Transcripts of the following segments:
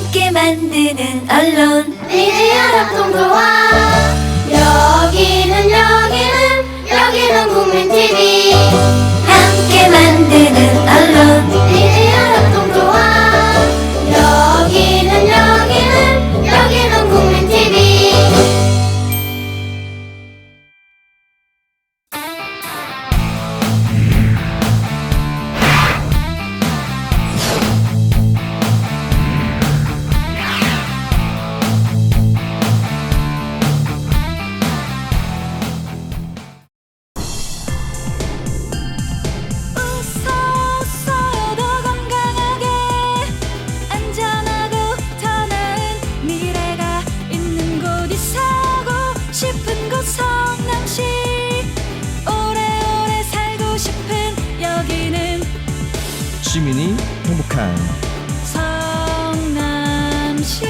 함께 만드는 언론 미디어 협동조합. 여기는 국민TV. 함께 만드는 언론 미디어 협동조합. 여기는 국민TV. 웃어 더 건강하게 안전하고 더 나은 미래가 있는 곳이 사고 싶은 곳 성남시 오래오래 살고 싶은 여기는 시민이 행복한 성남시.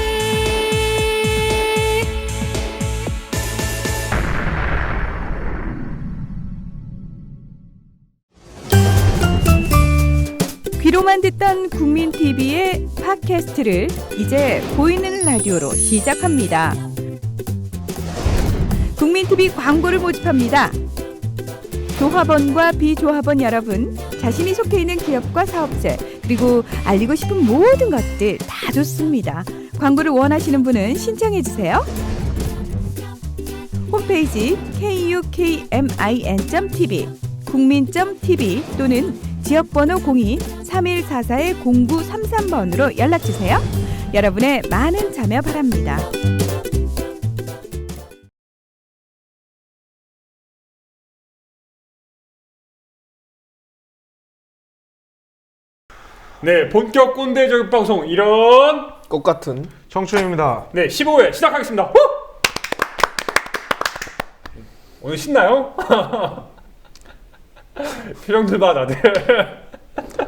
귀로만 듣던 국민TV의 팟캐스트를 이제 보이는 라디오로 시작합니다. 국민TV 광고를 모집합니다. 조합원과 비조합원 여러분, 자신이 속해 있는 기업과 사업체, 그리고 알리고 싶은 모든 것들 다 좋습니다. 광고를 원하시는 분은 신청해주세요. 홈페이지 kukmin.tv, 국민.tv 또는 지역번호 02-3144-0933번으로 연락주세요. 여러분의 많은 참여 바랍니다. 네, 본격 꼰대 저격 방송 이런 꽃 같은 청춘입니다. 네 15회 시작하겠습니다. 후! 오늘 신나요? 표정들 봐 다들.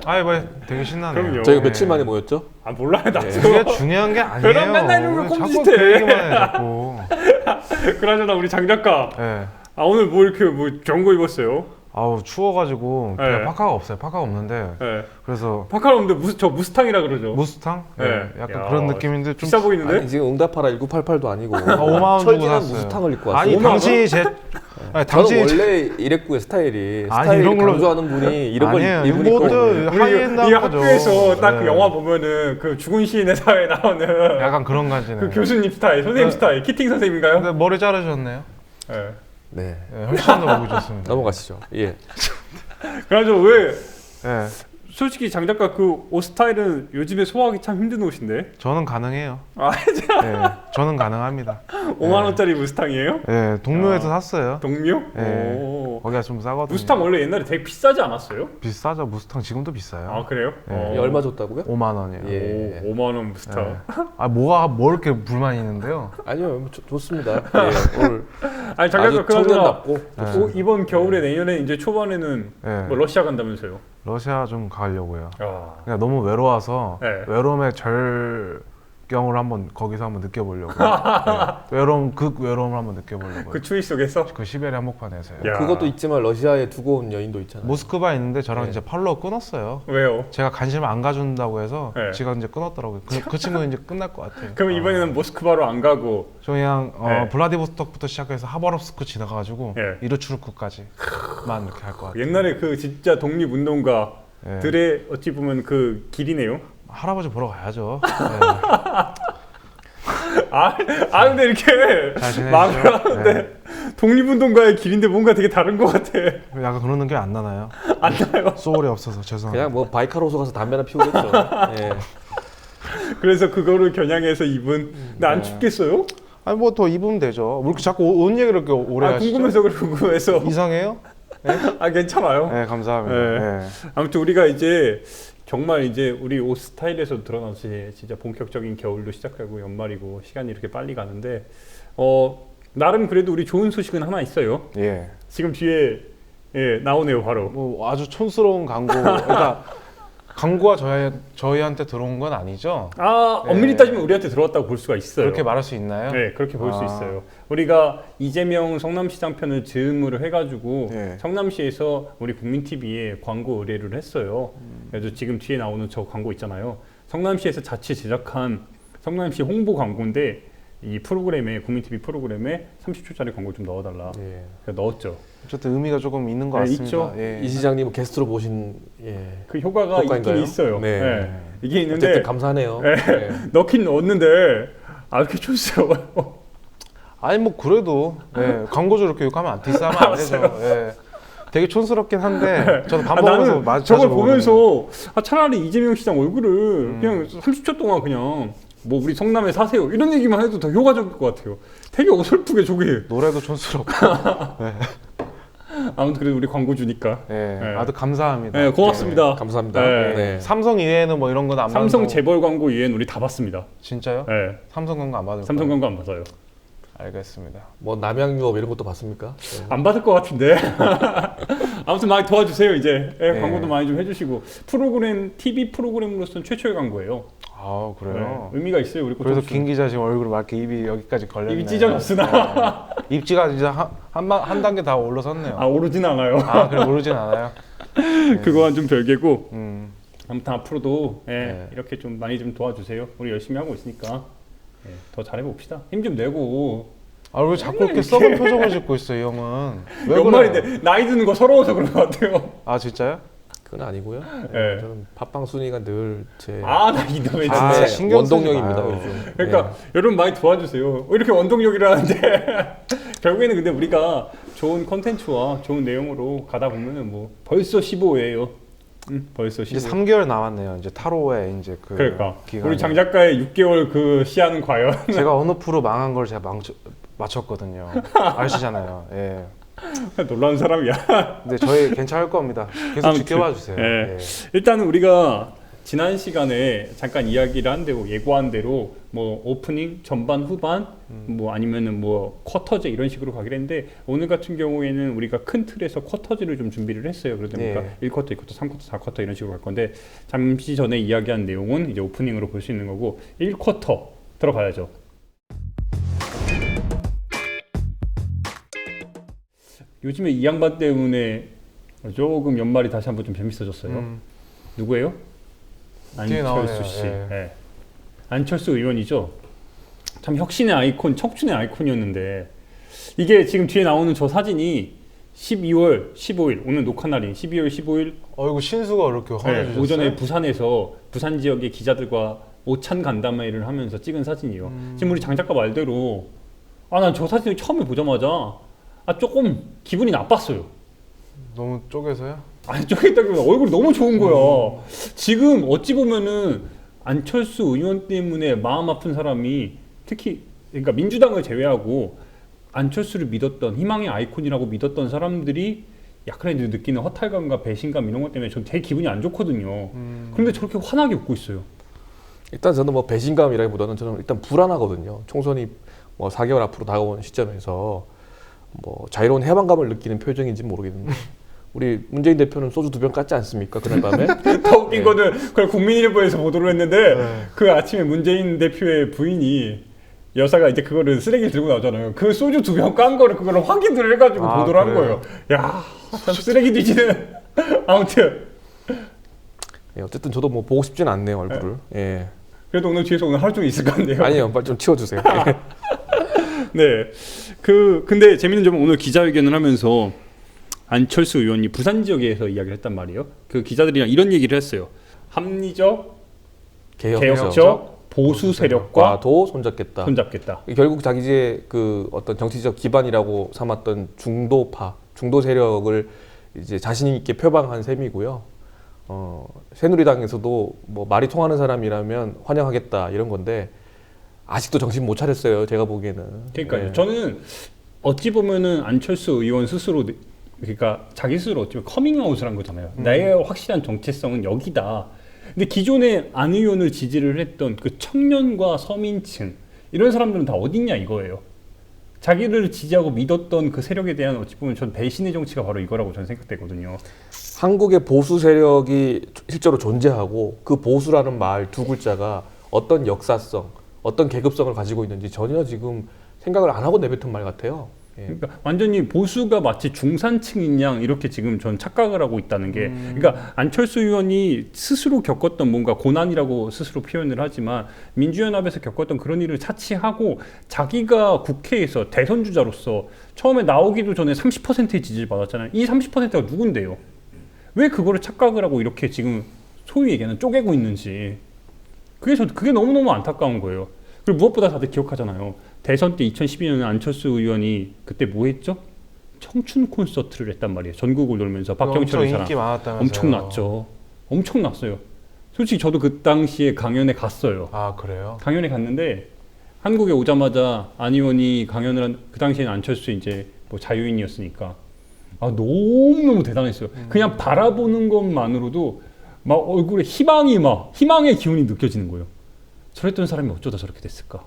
아이 뭐 되게 신나네요. 그럼요. 저희가 며칠 만에 모였죠? 아 몰라요 나도. 그게 중요한 게 아니에요. 그럼 맨날 이런 걸 자꾸 꼼짓해. 그 얘기만 해 자꾸. 그나저나 우리 장 작가. 예. 아 오늘 뭐 이렇게 뭐 좋은 거 입었어요? 아우 추워가지고 네. 그냥 파카가 없어요. 파카가 없는데 네. 그래서 파카는 없는데 저 무스탕이라 그러죠. 무스탕? 네. 예. 약간 야, 그런 느낌인데 좀 비싸 보이는데? 아니 지금 응답하라 1988도 아니고 5만 원 주고 철진한 샀어요. 무스탕을 입고 아니 왔어요. 당시 제 아니, 저는 당시 원래 이랬고요 스타일이. 아니, 스타일 이런 걸로- 강조하는 분이 이런 걸 아니에요. 입으니까 이것도 우리 하이엔드 이 한 거죠. 학교에서 딱 그 네. 영화 보면은 그 죽은 시인의 사회에 나오는 약간 그런感じ네. 그 교수님 스타일, 선생님 스타일, 키팅 선생님인가요? 근데 머리 자르셨네요. 네. 네. 예, 훨씬 더 보기 좋습니다. 넘어가시죠. 예. 그래가지고 왜 예. 솔직히 장 작가 그 옷 스타일은 요즘에 소화하기 참 힘든 옷인데. 저는 가능해요. 아, 예. 저는 가능합니다. 5만 원짜리 무스탕이에요? 예, 동묘에서 샀어요. 동료? 예. 오. 거기가 좀 싸거든요. 무스탕 원래 옛날에 되게 비싸지 않았어요? 비싸죠. 무스탕 지금도 비싸요. 아 그래요? 예. 이게 얼마 줬다고요? 5만 원이에요. 예. 5만 원 무스탕. 아 뭐가 뭐 이렇게 불만이 있는데요? 아니요, 뭐 좋습니다. 예. 오늘 아니 장 작가 아주 그나저나 청년답고 이번 겨울에 내년에 이제 초반에는 예. 뭐 러시아 간다면서요? 러시아 좀 가려고요. 아. 그냥 너무 외로워서 네. 외로움의 절경을 한번 거기서 한번 느껴보려고. 예. 외로움 극 외로움을 한번 느껴보려고. 그 추위 속에서? 그 시베리아 한복판에서요. 야. 그것도 있지만 러시아에 두고 온 여인도 있잖아요. 모스크바에 있는데 저랑 네. 이제 팔로워 끊었어요. 왜요? 제가 관심을 안 가준다고 해서 네. 지가 이제 끊었더라고요. 그 친구는 이제 끝날 것 같아요. 그럼 이번에는 모스크바로 안 가고 저 그냥 네. 블라디보스톡부터 시작해서 하바롭스크 지나가가지고 네. 이르추르크까지만 이렇게 할 것 같아요. 옛날에 그 진짜 독립운동가들의 네. 어찌 보면 그 길이네요. 할아버지 보러 가야죠. 네. 아 근데 이렇게 잘 지내시죠? 말을 하는데 독립운동가의 길인데 뭔가 되게 다른 것 같아. 약간 그런 느낌이 안 나나요? 안 나요? 소울이 없어서 죄송합니다. 그냥 뭐 바이칼 호수 가서 담배나 피우겠죠. 예. 그래서 그거를 겨냥해서 입은. 근데 안 춥겠어요? 아니 뭐 더 입으면 되죠. 왜 이렇게 자꾸 옷 얘기를 이렇게 오래 아 하시죠? 궁금해서 그래 궁금해서. 이상해요? 아 괜찮아요. 네 감사합니다. 네. 네. 아무튼 우리가 이제 정말 이제 우리 옷 스타일에서 드러나서 진짜 본격적인 겨울도 시작하고 연말이고 시간이 이렇게 빨리 가는데 나름 그래도 우리 좋은 소식은 하나 있어요. 예. 지금 뒤에 나오네요 바로. 뭐 아주 촌스러운 광고. 그러니까 광고가 저희한테 들어온 건 아니죠? 아 엄밀히 따지면 우리한테 들어왔다고 볼 수가 있어요. 그렇게 말할 수 있나요? 네, 그렇게 볼 수 아. 있어요. 우리가 이재명 성남시장 편을 즈음으로 해가지고 네. 성남시에서 우리 국민TV에 광고 의뢰를 했어요. 그래서 지금 뒤에 나오는 저 광고 있잖아요. 성남시에서 자체 제작한 성남시 홍보 광고인데 이 프로그램에 국민 TV 프로그램에 30초짜리 광고 좀 넣어달라. 예. 그래서 넣었죠. 어쨌든 의미가 조금 있는 것 네, 같습니다. 있죠. 예. 이 시장님 게스트로 보신 그 효과가 효과인가요? 있긴 있어요. 네. 네. 이게 있는데 어쨌든 감사하네요. 네. 네. 넣긴 넣었는데 이렇게 촌스러워요. 아니 뭐 그래도 예, 광고주 이렇게 욕하면 안 디스하면 안 되죠. 예. 되게 촌스럽긴 한데 저도 밥 먹으면서 나는 자주 저걸 보거든요. 보면서 차라리 이재명 시장 얼굴을 그냥 30초 동안 그냥 뭐 우리 성남에 사세요 이런 얘기만 해도 더 효과적일 것 같아요. 되게 어설프게 저게. 노래도 촌스럽고. 아무튼 그래도 우리 광고주니까. 예. 네. 아주 감사합니다. 네, 고맙습니다. 감사합니다. 네. 네. 삼성 이외에는 뭐 이런 건 안 받는 삼성 거- 재벌 광고 이외엔 우리 다 봤습니다. 진짜요? 네. 삼성 광고 안 받을 삼성 거예요? 광고 안 받아요. 알겠습니다. 뭐 남양유업 이런 것도 봤습니까? 네. 안 받을 것 같은데. 아무튼 많이 도와주세요 이제. 네, 네. 광고도 많이 좀 해주시고 프로그램 TV 프로그램으로서는 최초의 광고예요. 아 그래요? 네, 의미가 있어요 우리 그래서 고통수. 김 기자 지금 얼굴 막 이렇게 입이 여기까지 걸렸네요. 입이 찢어졌으나. 입지가 진짜 한 단계 다 올라섰네요. 아 오르진 않아요. 그래 모르진 않아요. 그거와는 좀 별개고. 음. 아무튼 앞으로도 네. 이렇게 좀 많이 좀 도와주세요. 우리 열심히 하고 있으니까 더 잘해봅시다. 힘 좀 내고. 아 왜 자꾸 이렇게 썩은 표정을 짓고 있어 이 형은? 왜 연말인데 그래요? 나이 드는 거 서러워서 그런 것 같아요. 아 진짜요? 그건 아니고요. 네. 저는 팟빵 순위가 늘제 나 이놈의 아, 진짜. 신경 쓰지 원동력입니다. 마요. 요즘. 그러니까 네. 여러분 많이 도와주세요. 이렇게 원동력이라는데 결국에는 근데 우리가 좋은 컨텐츠와 좋은 내용으로 가다 보면은 뭐 벌써 15회예요. 벌써 15회. 이제 3개월 남았네요. 이제 타로에 이제 그 그러니까 기간이. 우리 장 작가의 6개월 그 시한은 과연 제가 어느 프로 망한 걸 제가 맞췄거든요. 아시잖아요. 예. 놀라운 사람이야. 근데 저희 괜찮을 겁니다. 계속 아무튼, 지켜봐 주세요. 예. 예. 일단은 우리가 지난 시간에 잠깐 이야기를 한 대로 예고한 대로 뭐 오프닝 전반 후반 뭐 아니면은 뭐 쿼터제 이런 식으로 가기로 했는데 오늘 같은 경우에는 우리가 큰 틀에서 쿼터제를 좀 준비를 했어요. 그러다 보니까 1쿼터, 2쿼터, 3쿼터, 4쿼터 이런 식으로 갈 건데 잠시 전에 이야기한 내용은 이제 오프닝으로 볼 수 있는 거고 1쿼터 들어가야죠. 요즘에 이 양반 때문에 조금 연말이 다시 한번 좀 재밌어졌어요. 누구예요? 뒤에 나오네요. 안철수 씨. 예. 네. 안철수 의원이죠. 참 혁신의 아이콘, 척춘의 아이콘이었는데 이게 지금 뒤에 나오는 저 사진이 12월 15일 오늘 녹화 날인 12월 15일 어이구 신수가 이렇게 화내주셨어요? 오전에 부산에서 부산 지역의 기자들과 오찬 간담회를 하면서 찍은 사진이에요. 지금 우리 장 작가 말대로 난 저 사진을 처음에 보자마자 조금 기분이 나빴어요. 너무 쪼개서요? 아니 쪼개다기보다 얼굴이 너무 좋은 거야. 지금 어찌 보면은 안철수 의원 때문에 마음 아픈 사람이 특히 그러니까 민주당을 제외하고 안철수를 믿었던 희망의 아이콘이라고 믿었던 사람들이 약간 느끼는 허탈감과 배신감 이런 것 때문에 전 되게 기분이 안 좋거든요. 그런데 저렇게 환하게 웃고 있어요. 일단 저는 뭐 배신감이라기보다는 저는 일단 불안하거든요. 총선이 뭐 4개월 앞으로 다가오는 시점에서 뭐 자유로운 해방감을 느끼는 표정인지 모르겠는데 우리 문재인 대표는 소주 2병 깠지 않습니까? 그날 밤에. 더 웃긴 거는 그걸 국민일보에서 보도를 했는데 그 아침에 문재인 대표의 부인이 여사가 이제 그거를 쓰레기를 들고 나오잖아요. 그 소주 2병 깐 거를 그거를 확인을 해가지고 보도를 한 거예요. 야, 참 쓰레기 뒤지는. 아무튼 예, 어쨌든 저도 뭐 보고 싶진 않네요 얼굴을. 예. 그래도 오늘 뒤에서 오늘 하루 종일 있을 것 같네요. 아니요, 빨리 좀 치워주세요. 예. 네. 근데 재밌는 점은 오늘 기자회견을 하면서 안철수 의원이 부산 지역에서 이야기를 했단 말이에요. 그 기자들이랑 이런 얘기를 했어요. 합리적, 개혁적, 보수 세력과 도 손잡겠다. 손잡겠다. 결국 자기의 그 어떤 정치적 기반이라고 삼았던 중도파, 중도 세력을 이제 자신 있게 표방한 셈이고요. 새누리당에서도 뭐 말이 통하는 사람이라면 환영하겠다 이런 건데 아직도 정신 못 차렸어요. 제가 보기에는. 그러니까요. 예. 저는 어찌 보면은 안철수 의원 스스로 그러니까 자기 스스로 어찌 보면 커밍아웃을 한 거잖아요. 나의 확실한 정체성은 여기다. 근데 기존에 안 의원을 지지를 했던 그 청년과 서민층 이런 사람들은 다 어딨냐 이거예요. 자기를 지지하고 믿었던 그 세력에 대한 어찌 보면 전 배신의 정치가 바로 이거라고 저는 생각되거든요. 한국의 보수 세력이 실제로 존재하고 그 보수라는 말 두 글자가 어떤 역사성, 어떤 계급성을 가지고 있는지 전혀 지금 생각을 안 하고 내뱉은 말 같아요. 예. 그러니까 완전히 보수가 마치 중산층인 양 이렇게 지금 전 착각을 하고 있다는 게 그러니까 안철수 의원이 스스로 겪었던 뭔가 고난이라고 스스로 표현을 하지만 민주연합에서 겪었던 그런 일을 차치하고 자기가 국회에서 대선 주자로서 처음에 나오기도 전에 30%의 지지를 받았잖아요. 이 30%가 누군데요? 왜 그거를 착각을 하고 이렇게 지금 소위 얘기하는 쪼개고 있는지 그게 너무너무 안타까운 거예요. 그리고 무엇보다 다들 기억하잖아요. 대선 때 2012년에 안철수 의원이 그때 뭐 했죠? 청춘 콘서트를 했단 말이에요. 전국을 돌면서 박정철 엄청 인기 많았다면서요. 엄청났죠. 엄청났어요. 솔직히 저도 그 당시에 강연에 갔어요. 아 그래요? 강연에 갔는데 한국에 오자마자 안 의원이 강연을 한 그 당시에는 안철수 이제 뭐 자유인이었으니까 아 너무너무 대단했어요. 그냥 바라보는 것만으로도 막 얼굴에 희망의 기운이 느껴지는 거예요. 저랬던 사람이 어쩌다 저렇게 됐을까?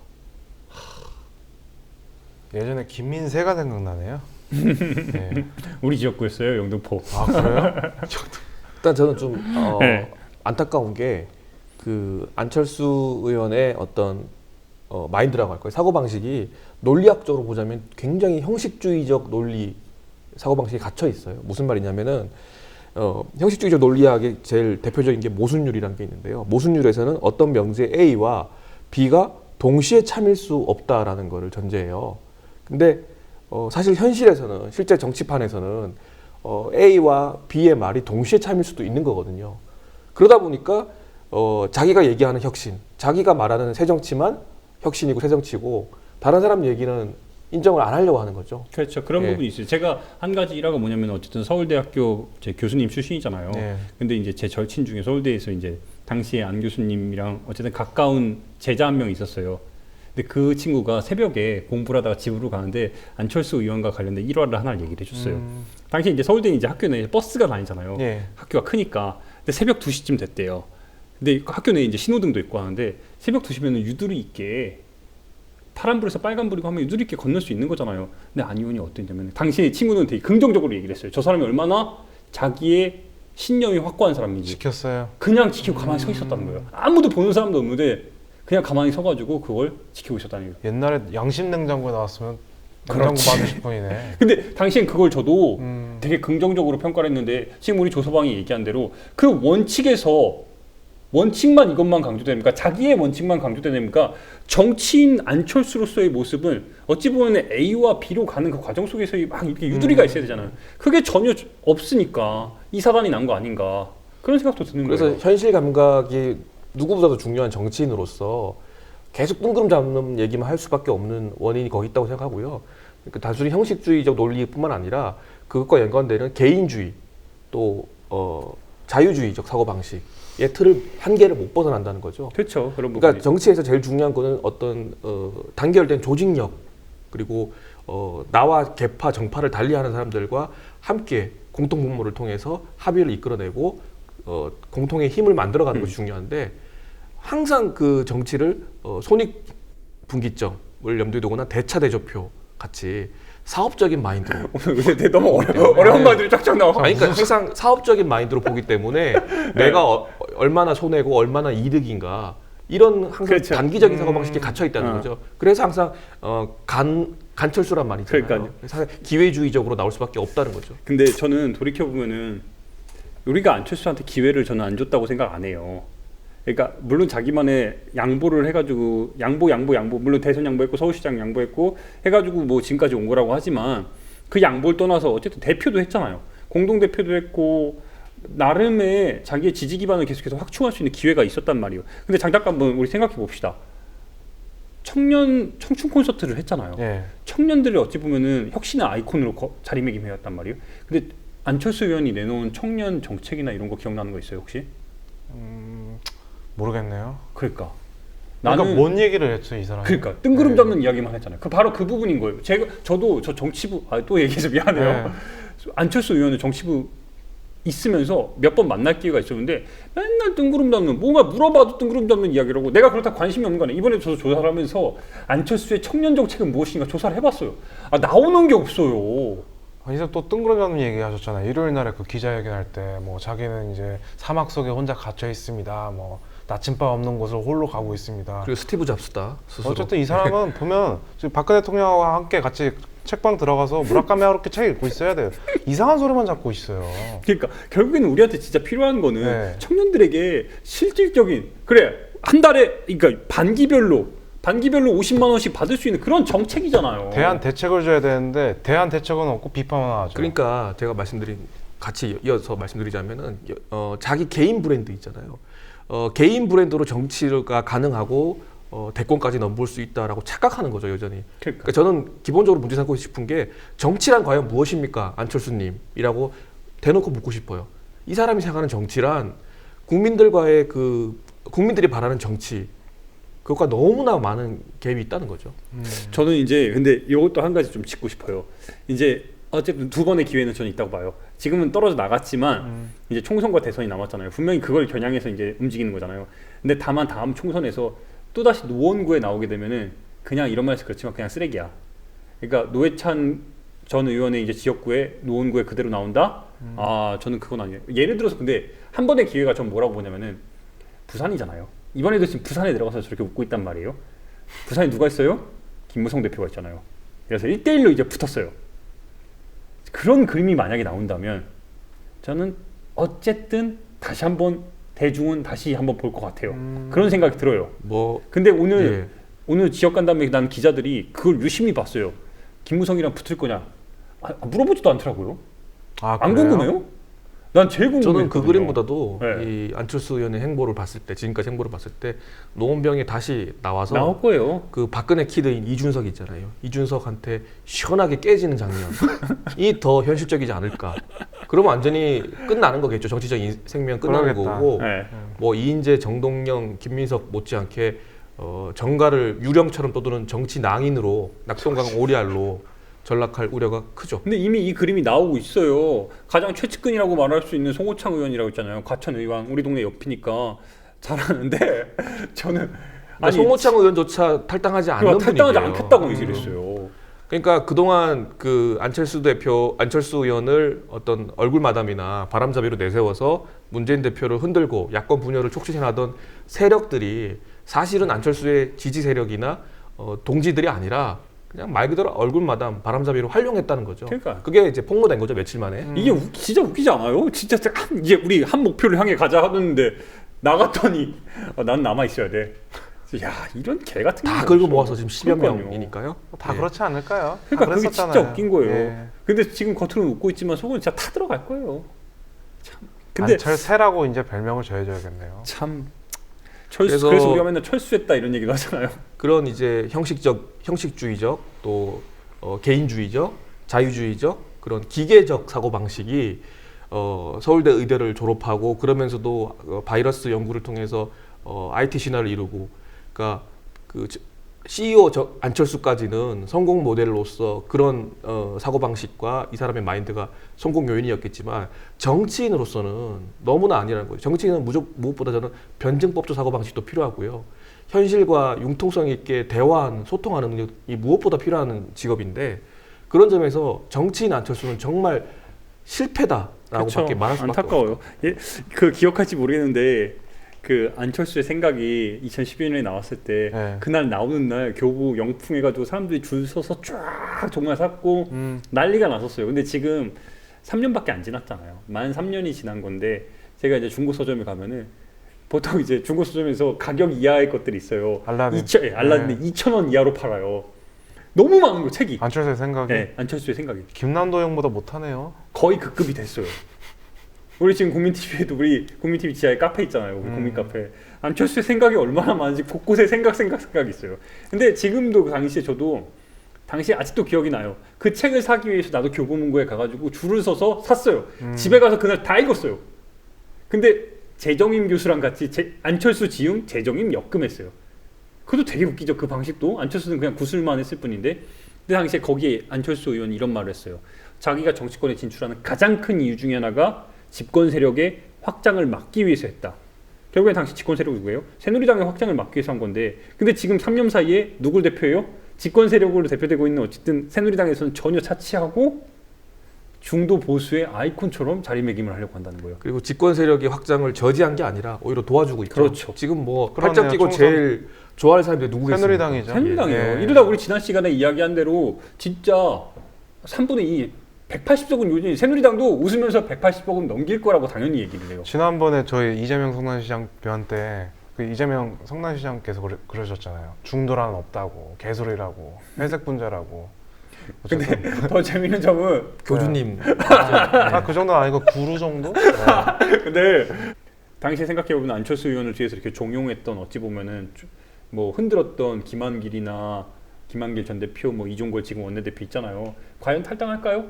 예전에 김민세가 생각나네요. 네. 우리 지역구였어요, 영등포. 아 그래요? 일단 저는 좀 네. 안타까운 게 그 안철수 의원의 어떤 마인드라고 할까요? 사고 방식이 논리학적으로 보자면 굉장히 형식주의적 논리 사고 방식이 갇혀 있어요. 무슨 말이냐면은 형식주의적 논리학의 제일 대표적인 게 모순율이라는 게 있는데요. 모순율에서는 어떤 명제 A와 B가 동시에 참일 수 없다라는 것을 전제해요. 근데 사실 현실에서는 실제 정치판에서는 A와 B의 말이 동시에 참일 수도 있는 거거든요. 그러다 보니까 자기가 얘기하는 혁신, 자기가 말하는 새정치만 혁신이고 새정치고 다른 사람 얘기는 인정을 안 하려고 하는 거죠. 그렇죠. 그런 예. 부분이 있어요. 제가 한 가지 일화가 뭐냐면 어쨌든 서울대학교 제 교수님 출신이잖아요. 네. 근데 이제 제 절친 중에 서울대에서 이제 당시에 안 교수님이랑 어쨌든 가까운 제자 한 명 있었어요. 근데 그 친구가 새벽에 공부를 하다가 집으로 가는데 안철수 의원과 관련된 일화를 하나 얘기를 해줬어요. 당시 이제 서울대는 이제 학교 내에 버스가 다니잖아요. 예. 학교가 크니까. 근데 새벽 2시쯤 됐대요. 근데 학교 내에 이제 신호등도 있고 하는데 새벽 2시면은 유두리 있게 파란불에서 빨간불이고 하면 유두리 있게 건널 수 있는 거잖아요. 근데 안 의원이 어땠냐면 당시 친구는 되게 긍정적으로 얘기를 했어요. 저 사람이 얼마나 자기의 신념이 확고한 사람인지 지켰어요. 그냥 지키고 가만히 서 있었다는 거예요. 아무도 보는 사람도 없는데 그냥 가만히 서가지고 그걸 지키고 있었다는 거예요. 옛날에 양심 냉장고에 나왔으면 냉장고 그렇지. 받으실 뻔이네. 근데 당시엔 그걸 저도 되게 긍정적으로 평가를 했는데 지금 우리 조서방이 얘기한 대로 그 원칙만 이것만 강조되니까 자기의 원칙만 강조되니까 정치인 안철수로서의 모습은 어찌 보면 A와 B로 가는 그 과정 속에서 막 이렇게 유두리가 있어야 되잖아요. 그게 전혀 없으니까 이 사단이 난 거 아닌가 그런 생각도 드는 그래서 거예요. 현실 감각이 누구보다도 중요한 정치인으로서 계속 뜬구름 잡는 얘기만 할 수밖에 없는 원인이 거기 있다고 생각하고요. 그러니까 단순히 형식주의적 논리뿐만 아니라 그것과 연관되는 개인주의 또 자유주의적 사고방식의 틀을 한계를 못 벗어난다는 거죠. 그렇죠. 그런 부분이. 그러니까 정치에서 제일 중요한 거는 어떤 단결된 조직력 그리고 나와 계파 정파를 달리하는 사람들과 함께 공통 분모를 통해서 합의를 이끌어내고 공통의 힘을 만들어가는 것이 중요한데 항상 그 정치를 손익분기점을 염두에 두거나 대차대조표 같이 사업적인 마인드로 근데 너무 어려운 말들이 쫙쫙 나와. 아니, 그러니까 항상 사업적인 마인드로 보기 때문에 내가 얼마나 손해고 얼마나 이득인가 이런 항상 그렇죠. 단기적인 사고방식에 갇혀 있다는 거죠. 그래서 항상 간철수란 말이잖아요. 그러니까요. 그래서 기회주의적으로 나올 수밖에 없다는 거죠. 근데 저는 돌이켜 보면은 우리가 안철수한테 기회를 저는 안 줬다고 생각 안 해요. 그러니까 물론 자기만의 양보를 해가지고 양보 물론 대선 양보했고 서울시장 양보했고 해가지고 뭐 지금까지 온 거라고 하지만 그 양보를 떠나서 어쨌든 대표도 했잖아요. 공동 대표도 했고 나름의 자기의 지지 기반을 계속해서 확충할 수 있는 기회가 있었단 말이에요. 근데 잠깐 한번 우리 생각해 봅시다. 청춘 콘서트를 했잖아요. 예. 청년들을 어찌 보면은 혁신의 아이콘으로 자리매김해왔단 말이에요. 근데 안철수 의원이 내놓은 청년 정책이나 이런 거 기억나는 거 있어요 혹시? 모르겠네요. 그러니까 그러니까 나는 뭔 얘기를 했죠 이 사람? 그러니까 뜬구름 잡는 이야기만 했잖아요. 바로 그 부분인 거예요. 저도 저 정치부 또 얘기해서 미안해요. 네. 안철수 의원은 정치부 있으면서 몇 번 만날 기회가 있었는데 맨날 뜬구름 잡는 뭔가 물어봐도 뜬구름 잡는 이야기라고 내가 그렇다 관심이 없는 거 아니에요. 이번에 저도 조사를 하면서 안철수의 청년 정책은 무엇인가 조사를 해봤어요. 나오는 게 없어요. 이제 또 뜬구름 잡는 얘기 하셨잖아요. 일요일 날에 그 기자회견 할 때 뭐 자기는 이제 사막 속에 혼자 갇혀 있습니다. 뭐 나침반 없는 곳을 홀로 가고 있습니다. 그리고 스티브 잡스다 스스로. 어쨌든 이 사람은 보면 지금 박근혜 대통령과 함께 같이 책방 들어가서 무라카미 하루키 책 읽고 있어야 돼요. 이상한 소리만 잡고 있어요. 그러니까 결국에는 우리한테 진짜 필요한 거는 네. 청년들에게 실질적인 그래 한 달에 그러니까 반기별로 50만 원씩 받을 수 있는 그런 정책이잖아요. 대안 대책을 줘야 되는데 대안 대책은 없고 비판만 하죠. 그러니까 제가 같이 이어서 말씀드리자면은 자기 개인 브랜드 있잖아요. 개인 브랜드로 정치가 가능하고 대권까지 넘볼 수 있다라고 착각하는 거죠 여전히. 그러니까 저는 기본적으로 문제 삼고 싶은 게 정치란 과연 무엇입니까 안철수님이라고 대놓고 묻고 싶어요. 이 사람이 생각하는 정치란 국민들과의 국민들이 바라는 정치 그것과 너무나 많은 갭이 있다는 거죠. 저는 이제 근데 이것도 한 가지 좀 짚고 싶어요. 이제 어쨌든 두 번의 기회는 저는 있다고 봐요. 지금은 떨어져 나갔지만 이제 총선과 대선이 남았잖아요. 분명히 그걸 겨냥해서 이제 움직이는 거잖아요. 근데 다만 다음 총선에서 또 다시 노원구에 나오게 되면은 그냥 이런 말해서 그렇지만 그냥 쓰레기야. 그러니까 노회찬 전 의원의 이제 지역구에 노원구에 그대로 나온다? 아 저는 그건 아니에요. 예를 들어서 근데 한 번의 기회가 전 뭐라고 보냐면은 부산이잖아요. 이번에도 지금 부산에 들어가서 저렇게 웃고 있단 말이에요. 부산에 누가 있어요? 김무성 대표가 있잖아요. 그래서 1대1로 이제 붙었어요. 그런 그림이 만약에 나온다면 저는 어쨌든 다시 한번 대중은 다시 한번 볼 것 같아요. 그런 생각이 들어요. 근데 오늘 지역 간담회 난 기자들이 그걸 유심히 봤어요. 김무성이랑 붙을 거냐? 물어보지도 않더라고요. 안 궁금해요? 난 제일 궁금해요. 저는 그 그림보다도 네. 이 안철수 의원의 행보를 봤을 때 지금까지 행보를 봤을 때 노원병이 다시 나와서 나올 거예요. 그 박근혜 키드인 이준석 있잖아요. 이준석한테 시원하게 깨지는 장면이 더 현실적이지 않을까. 그러면 완전히 끝나는 거겠죠. 정치적 생명 끝나는 그러겠다. 거고 네. 뭐 이인재, 정동영, 김민석 못지않게 정가를 유령처럼 떠도는 정치 낭인으로 낙동강 오리알로 전락할 우려가 크죠. 근데 이미 이 그림이 나오고 있어요. 가장 최측근이라고 말할 수 있는 송호창 의원이라고 있잖아요. 과천 의왕 우리 동네 옆이니까 잘하는데 저는 송호창 의원조차 탈당하지 않는 분이에요. 탈당하지 않겠다고 얘기를 했어요. 그러니까 그동안 그 안철수 의원을 어떤 얼굴 마담이나 바람잡이로 내세워서 문재인 대표를 흔들고 야권 분열을 촉진해나던 세력들이 사실은 안철수의 지지 세력이나 동지들이 아니라 그냥 말 그대로 얼굴 마담, 바람잡이로 활용했다는 거죠. 그러니까. 그게 이제 폭로된 거죠 며칠 만에. 이게 진짜 웃기지 않아요? 진짜 이제 우리 한 목표를 향해 가자 하는데 나갔더니 난 남아 있어야 돼. 야 이런 개 같은 다 긁어 모아서 지금 10여 명이니까요. 다 그렇지 않을까요? 그러니까 그게 진짜 웃긴 거예요. 예. 근데 지금 겉으로는 웃고 있지만 속은 진짜 타 들어갈 거예요. 참. 근데 안철새라고 이제 별명을 줘야겠네요. 참. 그래서 우리가 맨날 철수했다 이런 얘기도 하잖아요. 그런 이제 형식주의적 또 개인주의적, 자유주의적 그런 기계적 사고 방식이 서울대 의대를 졸업하고 그러면서도 바이러스 연구를 통해서 IT 신화를 이루고, 그러니까 그 CEO 안철수까지는 성공 모델로서 그런 사고 방식과 이 사람의 마인드가 성공 요인이었겠지만 정치인으로서는 너무나 아니라는 거예요. 정치인은 무엇보다 저는 변증법적 사고 방식도 필요하고요. 현실과 융통성 있게 대화하는 소통하는 능력이 무엇보다 필요한 직업인데 그런 점에서 정치인 안철수는 정말 실패다라고밖에 말할 수밖에 안타까워요. 예, 그 기억할지 모르겠는데 그 안철수의 생각이 2012년에 나왔을 때 네. 그날 나오는 날 교부 영풍 해가지고 사람들이 줄 서서 쫙 정말 샀고 난리가 났었어요. 근데 지금 3년밖에 안 지났잖아요. 만 3년이 지난 건데 제가 이제 중고 서점에 가면은 보통 이제 중고 서점에서 가격 이하의 것들이 있어요. 알라딘. 알라딘 2,000원 이하로 팔아요. 너무 많은 거 책이. 안철수의 생각이. 네, 안철수의 생각이. 김남도 형보다 못하네요. 거의 그 급이 됐어요. 우리 지금 국민TV에도 우리 국민TV 지하에 카페 있잖아요. 우리 국민 카페. 안철수의 생각이 얼마나 많은지 곳곳에 생각이 있어요. 근데 지금도 그 당시에 저도 당시에 아직도 기억이 나요. 그 책을 사기 위해서 나도 교보문고에 가가지고 줄을 서서 샀어요. 집에 가서 그날 다 읽었어요. 근데 재정임 교수랑 같이 안철수 지응 재정임 역금했어요. 그것도 되게 웃기죠. 그 방식도. 안철수는 그냥 구술만 했을 뿐인데 근데 당시에 거기에 안철수 의원이 이런 말을 했어요. 자기가 정치권에 진출하는 가장 큰 이유 중에 하나가 집권 세력의 확장을 막기 위해서 했다. 결국엔 당시 집권 세력이 누구예요? 새누리당의 확장을 막기 위해서 한 건데 근데 지금 3년 사이에 누굴 대표해요? 집권 세력으로 대표되고 있는 어쨌든 새누리당에서는 전혀 차치하고 중도 보수의 아이콘처럼 자리매김을 하려고 한다는 거예요. 그리고 집권 세력의 확장을 저지한 게 아니라 오히려 도와주고 있죠. 그렇죠. 지금 뭐 그러네요. 팔짱 끼고 총선. 제일 좋아할 사람들이 누구겠습니까? 새누리당이죠. 새누리당이에요. 예. 이러다 우리 지난 시간에 이야기한 대로 진짜 3분의 2, 180석은 요즘 새누리당도 웃으면서 180석은 넘길 거라고 당연히 얘기를 해요. 지난번에 저희 이재명 성남시장 변 때 그 이재명 성남시장께서 그러셨잖아요. 중도라는 없다고, 개소리라고, 회색 분자라고. 근데 더 재밌는 점은 교주님 그 정도는 아니고 구루 정도? 네. 근데 당시에 생각해보면 안철수 의원을 뒤에서 이렇게 종용했던 어찌 보면은 뭐 흔들었던 김한길 전 대표, 뭐 이종걸 지금 원내대표 있잖아요. 과연 탈당할까요?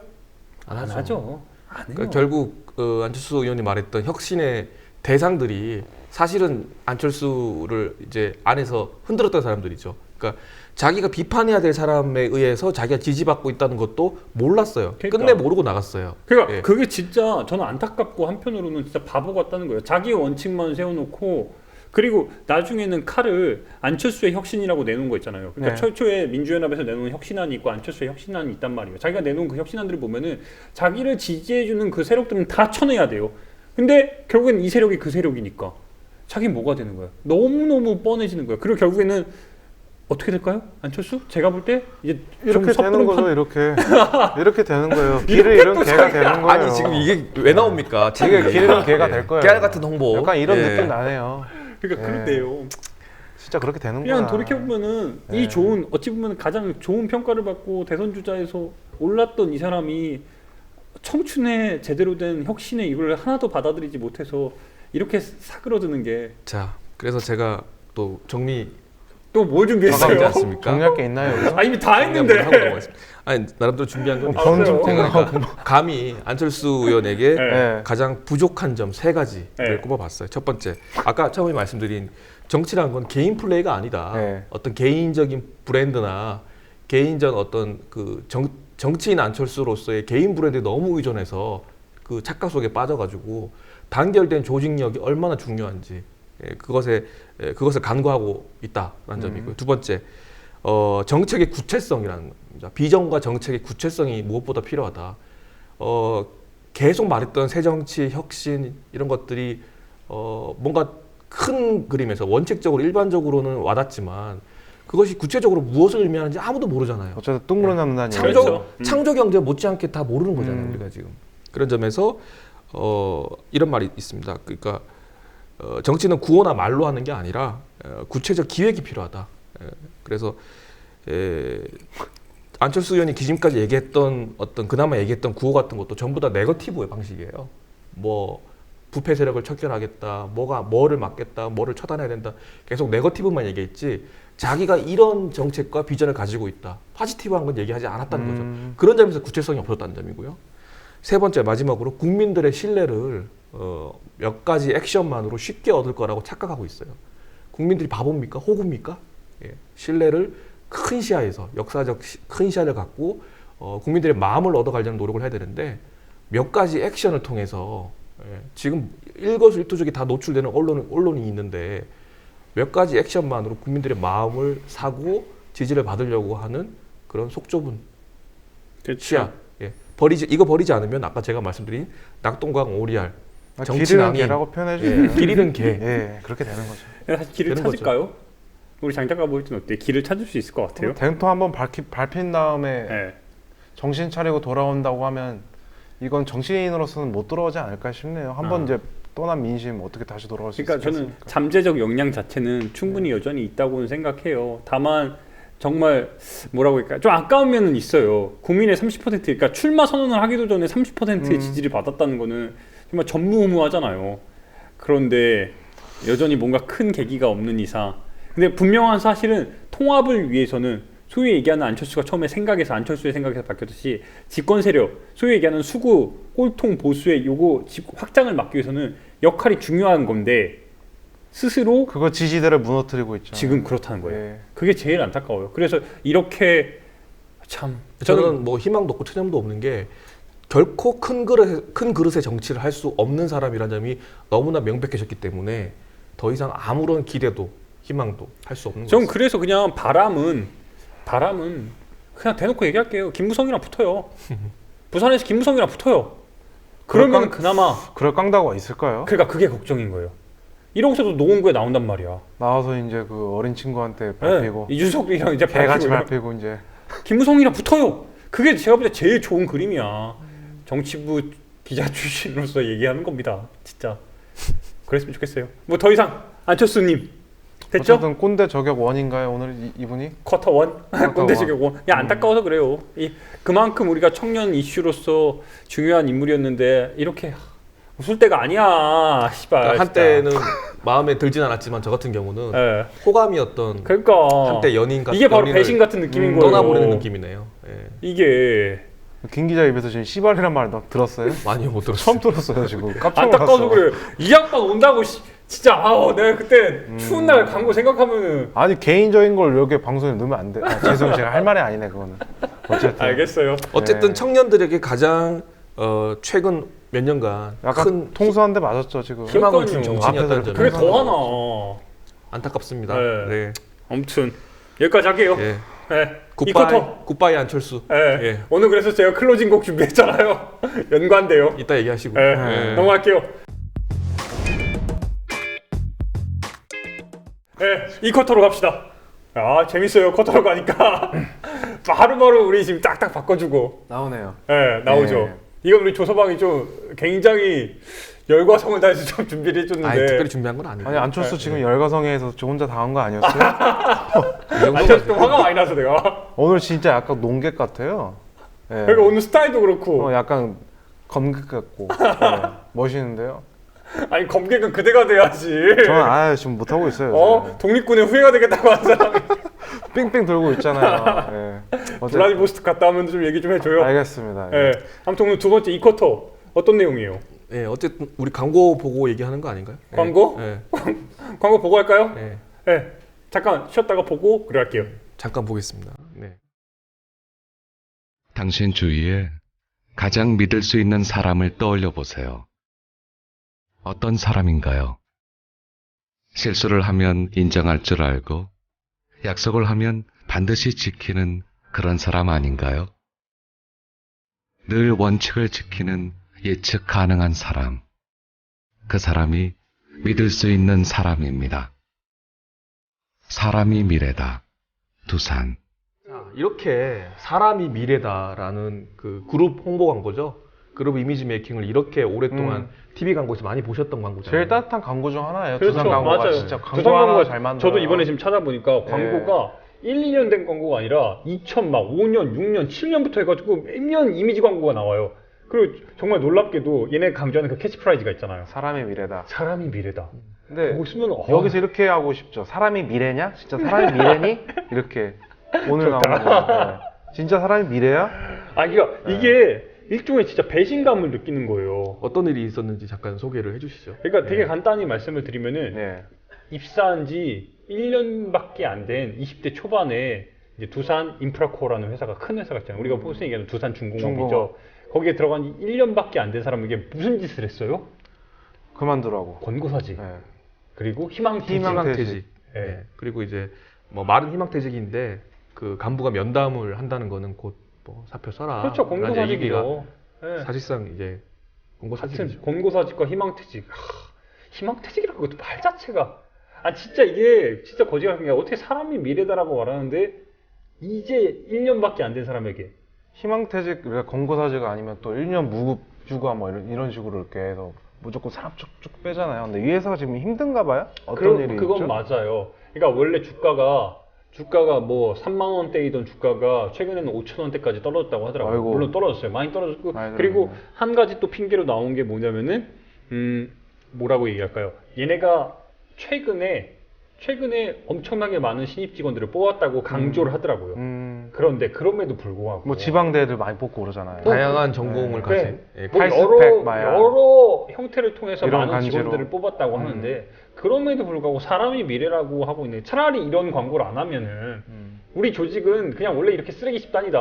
안 안 하죠. 하죠. 안 해요. 그러니까 결국 안철수 의원이 말했던 혁신의 대상들이 사실은 안철수를 이제 안에서 흔들었던 사람들이죠. 그러니까 자기가 비판해야 될 사람에 의해서 자기가 지지받고 있다는 것도 몰랐어요. 그러니까. 끝내 모르고 나갔어요. 그러니까 예. 그게 진짜 저는 안타깝고 한편으로는 진짜 바보 같다는 거예요. 자기 원칙만 세워놓고 그리고 나중에는 칼을 안철수의 혁신이라고 내놓은 거 있잖아요. 그러니까 네. 최초에 민주연합에서 내놓은 혁신안이 있고 안철수의 혁신안이 있단 말이에요. 자기가 내놓은 그 혁신안들을 보면은 자기를 지지해주는 그 세력들은 다 쳐내야 돼요. 근데 결국엔 이 세력이 그 세력이니까 자기 뭐가 되는 거야? 너무너무 뻔해지는 거야. 그리고 결국에는 어떻게 될까요? 안철수? 제가 볼 때 이제 이렇게 좀 되는 거죠. 이렇게 되는 거예요. 길을 잃은 개가 되는 거예요. 아니 지금 이게 왜 나옵니까? 이게 길 잃은 개가 될 거예요. 깨알 같은 홍보. 약간 이런 예. 느낌 나네요. 그러니까 예. 그런데요. 진짜 그렇게 되는구나. 그냥 돌이켜 보면은 이 네. 좋은 어찌 보면 가장 좋은 평가를 받고 대선 주자에서 올랐던 이 사람이 청춘의 제대로 된 혁신의 이걸 하나도 받아들이지 못해서 이렇게 사그러드는 게 또 자, 그래서 제가 또 정리 뭘 하지 준비했어요? 않습니까? 정리할 게 있나요? 여기서? 아 이미 다 했는데. 하고 넘어가겠습니다. 아니 나름대로 준비한 건 있어요. 전 좀 그래요? 생각하고. 감히 안철수 의원에게 네. 네. 가장 부족한 점 3가지를 네. 꼽아봤어요. 첫 번째, 아까 처음에 말씀드린 정치란 건 개인 플레이가 아니다. 네. 어떤 개인적인 브랜드나 개인적 어떤 그 정치인 안철수로서의 개인 브랜드에 너무 의존해서 그 착각 속에 빠져가지고 단결된 조직력이 얼마나 중요한지 그것을 간과하고 있다라는 점이고요. 두 번째, 정책의 구체성이라는 겁니다. 비전과 정책의 구체성이 무엇보다 필요하다. 계속 말했던 새정치, 혁신 이런 것들이 뭔가 큰 그림에서 원칙적으로 일반적으로는 와닿지만 그것이 구체적으로 무엇을 의미하는지 아무도 모르잖아요. 어쨌든 뚱그러 잡는다는 얘기죠. 그렇죠. 창조 경제 못지않게 다 모르는 거잖아요. 음. 우리가 지금 그런 점에서 이런 말이 있습니다. 그러니까 정치는 구호나 말로 하는 게 아니라 구체적 기획이 필요하다. 그래서 안철수 의원이 지금까지 얘기했던 어떤 그나마 얘기했던 구호 같은 것도 전부 다 네거티브의 방식이에요. 뭐 부패 세력을 척결하겠다, 뭐를 막겠다, 뭐를 처단해야 된다. 계속 네거티브만 얘기했지. 자기가 이런 정책과 비전을 가지고 있다. 포지티브한 건 얘기하지 않았다는 거죠. 그런 점에서 구체성이 없었다는 점이고요. 세 번째 마지막으로 국민들의 신뢰를 몇 가지 액션만으로 쉽게 얻을 거라고 착각하고 있어요. 국민들이 바보입니까? 호구입니까? 예. 신뢰를 큰 시야에서 역사적 큰 시야를 갖고 국민들의 마음을 얻어가려는 노력을 해야 되는데 몇 가지 액션을 통해서 지금 일거수일투족이 다 노출되는 언론이 있는데 몇 가지 액션만으로 국민들의 마음을 사고 지지를 받으려고 하는 그런 속 좁은 시야. 이거 버리지 않으면 아까 제가 말씀드린 낙동강 오리알 길 잃은 정치낭인 개라고 표현해 주세요. 길 잃은 개. 예, 그렇게 되는 거죠. 사실 길을 되는 찾을까요? 우리 장 작가 볼 때는 어때? 길을 찾을 수 있을 것 같아요. 덴토 한번 밟힌 다음에 네. 정신 차리고 돌아온다고 하면 이건 정치인으로서는 못 돌아오지 않을까 싶네요. 한번 이제 떠난 민심 어떻게 다시 돌아올 수 그러니까 저는 있겠습니까? 잠재적 역량 자체는 충분히 여전히 있다고는 생각해요. 다만 정말 뭐라고 할까요? 좀 아까운 면은 있어요. 국민의 30% 그러니까 출마 선언을 하기도 전에 30%의 지지를 받았다는 거는 정말 전무후무하잖아요. 그런데 여전히 뭔가 큰 계기가 없는 이상 근데 분명한 사실은 통합을 위해서는 소위 얘기하는 안철수가 처음에 안철수의 생각에서 바뀌었듯이 집권 세력, 소위 얘기하는 수구, 꼴통 보수의 요거 확장을 막기 위해서는 역할이 중요한 건데 스스로 그거 지지대를 무너뜨리고 있죠. 지금 그렇다는 거예요. 예. 그게 제일 안타까워요. 그래서 이렇게 참 저는 뭐 희망도 없고 체념도 없는 게 결코 큰 그릇의 정치를 할 수 없는 사람이라는 점이 너무나 명백해졌기 때문에 더 이상 아무런 기대도 희망도 할 수 없는 전 거죠. 그래서 그냥 바람은 그냥 대놓고 얘기할게요. 김무성이랑 붙어요. 부산에서 김무성이랑 붙어요. 그러면 그나마 그럴 깡다구가 있을까요? 그러니까 그게 걱정인 거예요. 이러고서도 노원구에 나온단 말이야. 나와서 이제 그 어린 친구한테 밟히고 네, 이준석이랑 이제 개같이 밟히고 밟히고 이제 김무성이랑 붙어요. 그게 제가 볼 때 제일 좋은 그림이야. 정치부 기자 출신으로서 얘기하는 겁니다. 진짜 그랬으면 좋겠어요. 뭐 더 이상 안철수님 됐죠? 어쨌든 꼰대 저격 원인가요 오늘 이분이? 쿼터 원 꼰대 원. 저격 원. 야 안타까워서 그래요. 그만큼 우리가 청년 이슈로서 중요한 인물이었는데 이렇게 웃을 때가 아니야. 씨발. 그러니까 한때는 마음에 들진 않았지만 저 같은 경우는 예. 호감이었던 그러니까 한때 연인 같은 이게 바로 연인을 배신 같은 느낌인 거예요. 떠나보내는 느낌이네요. 예. 이게 김 기자 입에서 지금 씨발이란 말 들었어요? 많이 못 들었어요. 처음 들었어요 지금. 깜짝 안타까워서 놀랐어. 그래요. 이 양반 온다고 진짜 내가 그때 추운 날 광고 생각하면은 아니 개인적인 걸 여기 방송에 넣으면 안 돼. 죄송해요. 제가 할 말이 아니네 그거는. 어쨌든 알겠어요. 어쨌든 네. 청년들에게 가장 최근 몇 년간 약간 큰 통수한데 맞았죠 지금. 희망을 준 그러니까요. 정치인이었다는 앞에서 점에 그게 더하나. 안타깝습니다. 네. 네. 아무튼 여기까지 할게요. 예. 네. 이 굿바이, 쿼터. 굿바이 안철수. 네. 예. 오늘 그래서 제가 클로징 곡 준비했잖아요. 연관돼요. 이따 얘기하시고. 네. 예. 넘어갈게요. 네, 이 쿼터로 갑시다. 아 재밌어요. 쿼터로 가니까 바로바로 우리 지금 딱딱 바꿔주고 나오네요. 네, 나오죠. 네. 이건 우리 조서방이 좀 굉장히 열과성을 다해서 좀 준비를 해줬는데 아니 특별히 준비한 건 아니고. 아니 안철수 지금 열과성에서 저 혼자 당한 거 아니었어요? 안철수 좀 화가 많이 나서 내가 오늘 진짜 약간 농객 같아요. 예. 그러니까 오늘 스타일도 그렇고 약간 검객 같고 예. 멋있는데요. 아니 검객은 그대가 돼야지. 저는 지금 못 하고 있어요. 요새. 독립군의 후예가 되겠다고 하는 사람이 삥삥 돌고 있잖아요. 예. 어쨌든 블라디보스토크 갔다 오면 좀 얘기 좀 해줘요. 알겠습니다. 예. 아무튼 오늘 두 번째 이 쿼터 어떤 내용이에요? 예, 어쨌든 우리 광고 보고 얘기하는 거 아닌가요? 예. 광고? 예. 광고 보고 할까요? 예. 네. 잠깐 쉬었다가 보고 그래 할게요. 잠깐 보겠습니다. 네. 당신 주위에 가장 믿을 수 있는 사람을 떠올려 보세요. 어떤 사람인가요? 실수를 하면 인정할 줄 알고 약속을 하면 반드시 지키는 그런 사람 아닌가요? 늘 원칙을 지키는 예측 가능한 사람. 그 사람이 믿을 수 있는 사람입니다. 사람이 미래다. 두산. 자, 이렇게 사람이 미래다라는 그 그룹 홍보 광고죠. 그룹 이미지 메이킹을 이렇게 오랫동안 TV 광고에서 많이 보셨던 광고잖아요. 제일 따뜻한 광고 중 하나예요. 그렇죠. 두산 광고가 맞아요. 진짜 두산 광고 하나 광고가 잘 만들어요. 저도 이번에 지금 찾아보니까 광고가 1, 2년 된 광고가 아니라 2005년, 6년, 7년부터 해가지고 매년 이미지 광고가 나와요. 그리고 정말 놀랍게도 얘네 강조하는 그 캐치프라이즈가 있잖아요. 사람의 미래다. 사람이 미래다. 근데 보고 있으면 여기서 이렇게 하고 싶죠. 사람이 미래냐? 진짜 사람이 미래니? 이렇게 오늘 나오는 거. 진짜 사람이 미래야? 그러니까 이게 일종의 진짜 배신감을 느끼는 거예요. 어떤 일이 있었는지 잠깐 소개를 해주시죠. 그러니까 되게 간단히 말씀을 드리면은 네. 입사한 지 1년밖에 안 된 20대 초반에 이제 두산 인프라코어라는 회사가 큰 회사가 있잖아요. 우리가 보통 얘기하는 두산 중공업이죠. 거기에 들어간 지 1년밖에 안 된 사람에게 무슨 짓을 했어요? 그만두라고. 권고사직. 네. 그리고 희망퇴직. 희망퇴직. 예. 예. 그리고 이제 뭐 말은 희망퇴직인데 그 간부가 면담을 한다는 거는 곧 뭐 사표 써라. 그렇죠. 라는 얘기가 권고사직이죠. 예. 사실상 이제 하여튼 권고사직이죠. 권고사직과 희망퇴직. 희망퇴직이라는 것도 말 자체가 진짜 이게 진짜 거지 같은 게 어떻게 사람이 미래다라고 말하는데 이제 1년밖에 안 된 사람에게 희망퇴직, 그러니까 권고사직 아니면 또 1년 무급 휴가 뭐 이런 식으로 이렇게 해서 무조건 사람 쭉쭉 빼잖아요. 근데 이 회사가 지금 힘든가 봐요? 어떤 일이 그건 있죠? 맞아요. 그러니까 원래 주가가 뭐 3만 원대이던 주가가 최근에는 5천 원대까지 떨어졌다고 하더라고요. 아이고. 물론 떨어졌어요. 많이 떨어졌고 많이 그리고 떨어졌네. 한 가지 또 핑계로 나온 게 뭐냐면은 뭐라고 얘기할까요? 얘네가 최근에 엄청나게 많은 신입 직원들을 뽑았다고 강조를 하더라고요. 그런데 그럼에도 불구하고 뭐 지방대들 많이 뽑고 그러잖아요. 다양한 전공을 가진 예, 뭐 칼스펙, 마약. 여러 형태를 통해서 이런 많은 간지로. 직원들을 뽑았다고 하는데 그럼에도 불구하고 사람이 미래라고 하고 있는데 차라리 이런 광고를 안 하면은 우리 조직은 그냥 원래 이렇게 쓰레기 집단이다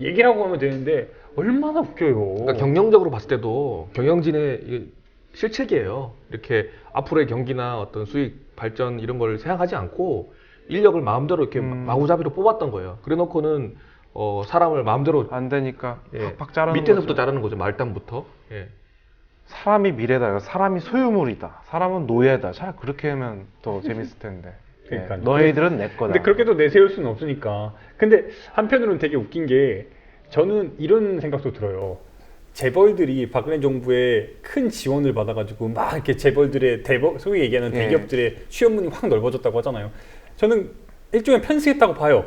얘기라고 하면 되는데 얼마나 웃겨요. 그러니까 경영적으로 봤을 때도 경영진의 이게 실책이에요. 이렇게 앞으로의 경기나 어떤 수익 발전 이런 걸 생각하지 않고 인력을 마음대로 이렇게 마구잡이로 뽑았던 거예요. 그래놓고는 사람을 마음대로 안 되니까 예, 팍팍 자르는 밑에서부터 거죠. 자르는 거죠. 말단부터. 예. 사람이 미래다. 사람이 소유물이다. 사람은 노예다. 차라리 그렇게 하면 더 재밌을 텐데. 그러니까요. 너희들은 내 거다. 근데 그렇게도 내세울 수는 없으니까. 근데 한편으로는 되게 웃긴 게 저는 이런 생각도 들어요. 재벌들이 박근혜 정부에 큰 지원을 받아가지고 막 이렇게 재벌들의 소위 얘기하는 예. 대기업들의 취업문이 확 넓어졌다고 하잖아요. 저는 일종의 편승했다고 봐요.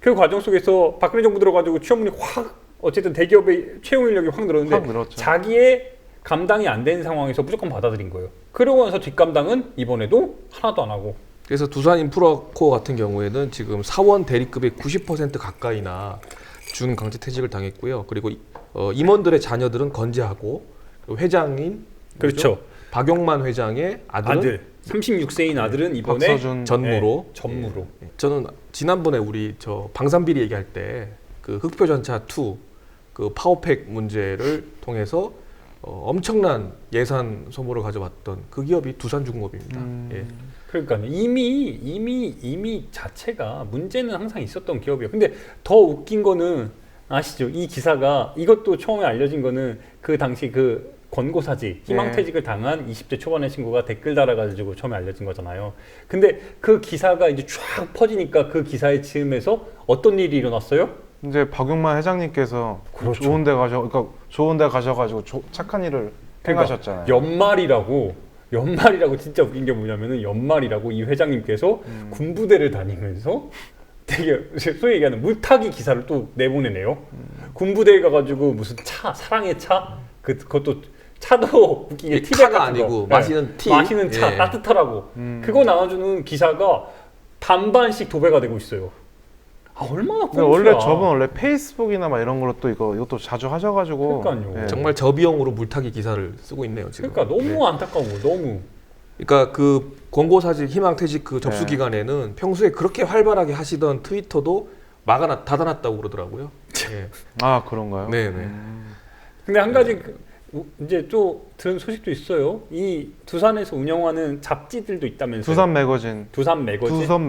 그 과정 속에서 박근혜 정부 들어가지고 취업문이 확 어쨌든 대기업의 채용 인력이 확 늘었는데 확 늘었죠. 자기의 감당이 안 되는 상황에서 무조건 받아들인 거예요. 그러고 나서 뒷감당은 이번에도 하나도 안 하고. 그래서 두산 인프라코어 같은 경우에는 지금 사원 대리급의 90% 가까이나 준강제퇴직을 당했고요. 그리고 임원들의 자녀들은 건재하고 그리고 회장인 그렇죠. 박용만 회장의 아들은 아들 36세인 아들은 이번에 박서준 전무로. 네, 전무로. 저는 지난번에 우리 방산비리 얘기할 때 그 흑표전차 2 그 파워팩 문제를 통해서 엄청난 예산 소모를 가져왔던 그 기업이 두산중공업입니다. 예. 그러니까요. 이미 자체가 문제는 항상 있었던 기업이에요. 근데 더 웃긴 거는 아시죠? 이 기사가 이것도 처음에 알려진 거는 그 당시 그 권고사직 희망퇴직을 당한 20대 초반의 친구가 댓글 달아가지고 처음에 알려진 거잖아요. 근데 그 기사가 이제 쫙 퍼지니까 그 기사의 즈음에서 어떤 일이 일어났어요? 이제 박용만 회장님께서 그렇죠. 그러니까 좋은 데 가셔가지고 착한 일을 행하셨잖아요. 연말이라고 진짜 웃긴 게 뭐냐면은 연말이라고 이 회장님께서 군부대를 다니면서 되게 소위 얘기하는 물타기 기사를 또 내보내네요. 군부대에 가가지고 무슨 사랑의 차 그것도 차도 웃기게 티백 차가 같은 거. 아니고 네. 마시는 티. 마시는 차 예. 따뜻하라고 그거 나눠주는 기사가 반반씩 도배가 되고 있어요. 아 얼마나 근데 원래 저분 원래 페이스북이나 막 이런 걸로 또 이것도 자주 하셔가지고 그러니까요. 정말 저비용으로 물타기 기사를 쓰고 있네요 지금. 그러니까 너무 안타까워 너무. 그러니까 그 권고사직 희망퇴직 그 접수 네. 기간에는 평소에 그렇게 활발하게 하시던 트위터도 닫아놨다고 그러더라고요. 예. 아 그런가요? 네네. 근데 한 가지 이제 또 들은 소식도 있어요. 이 두산에서 운영하는 잡지들도 있다면서요. 두산 매거진. 두산 매거진. 두산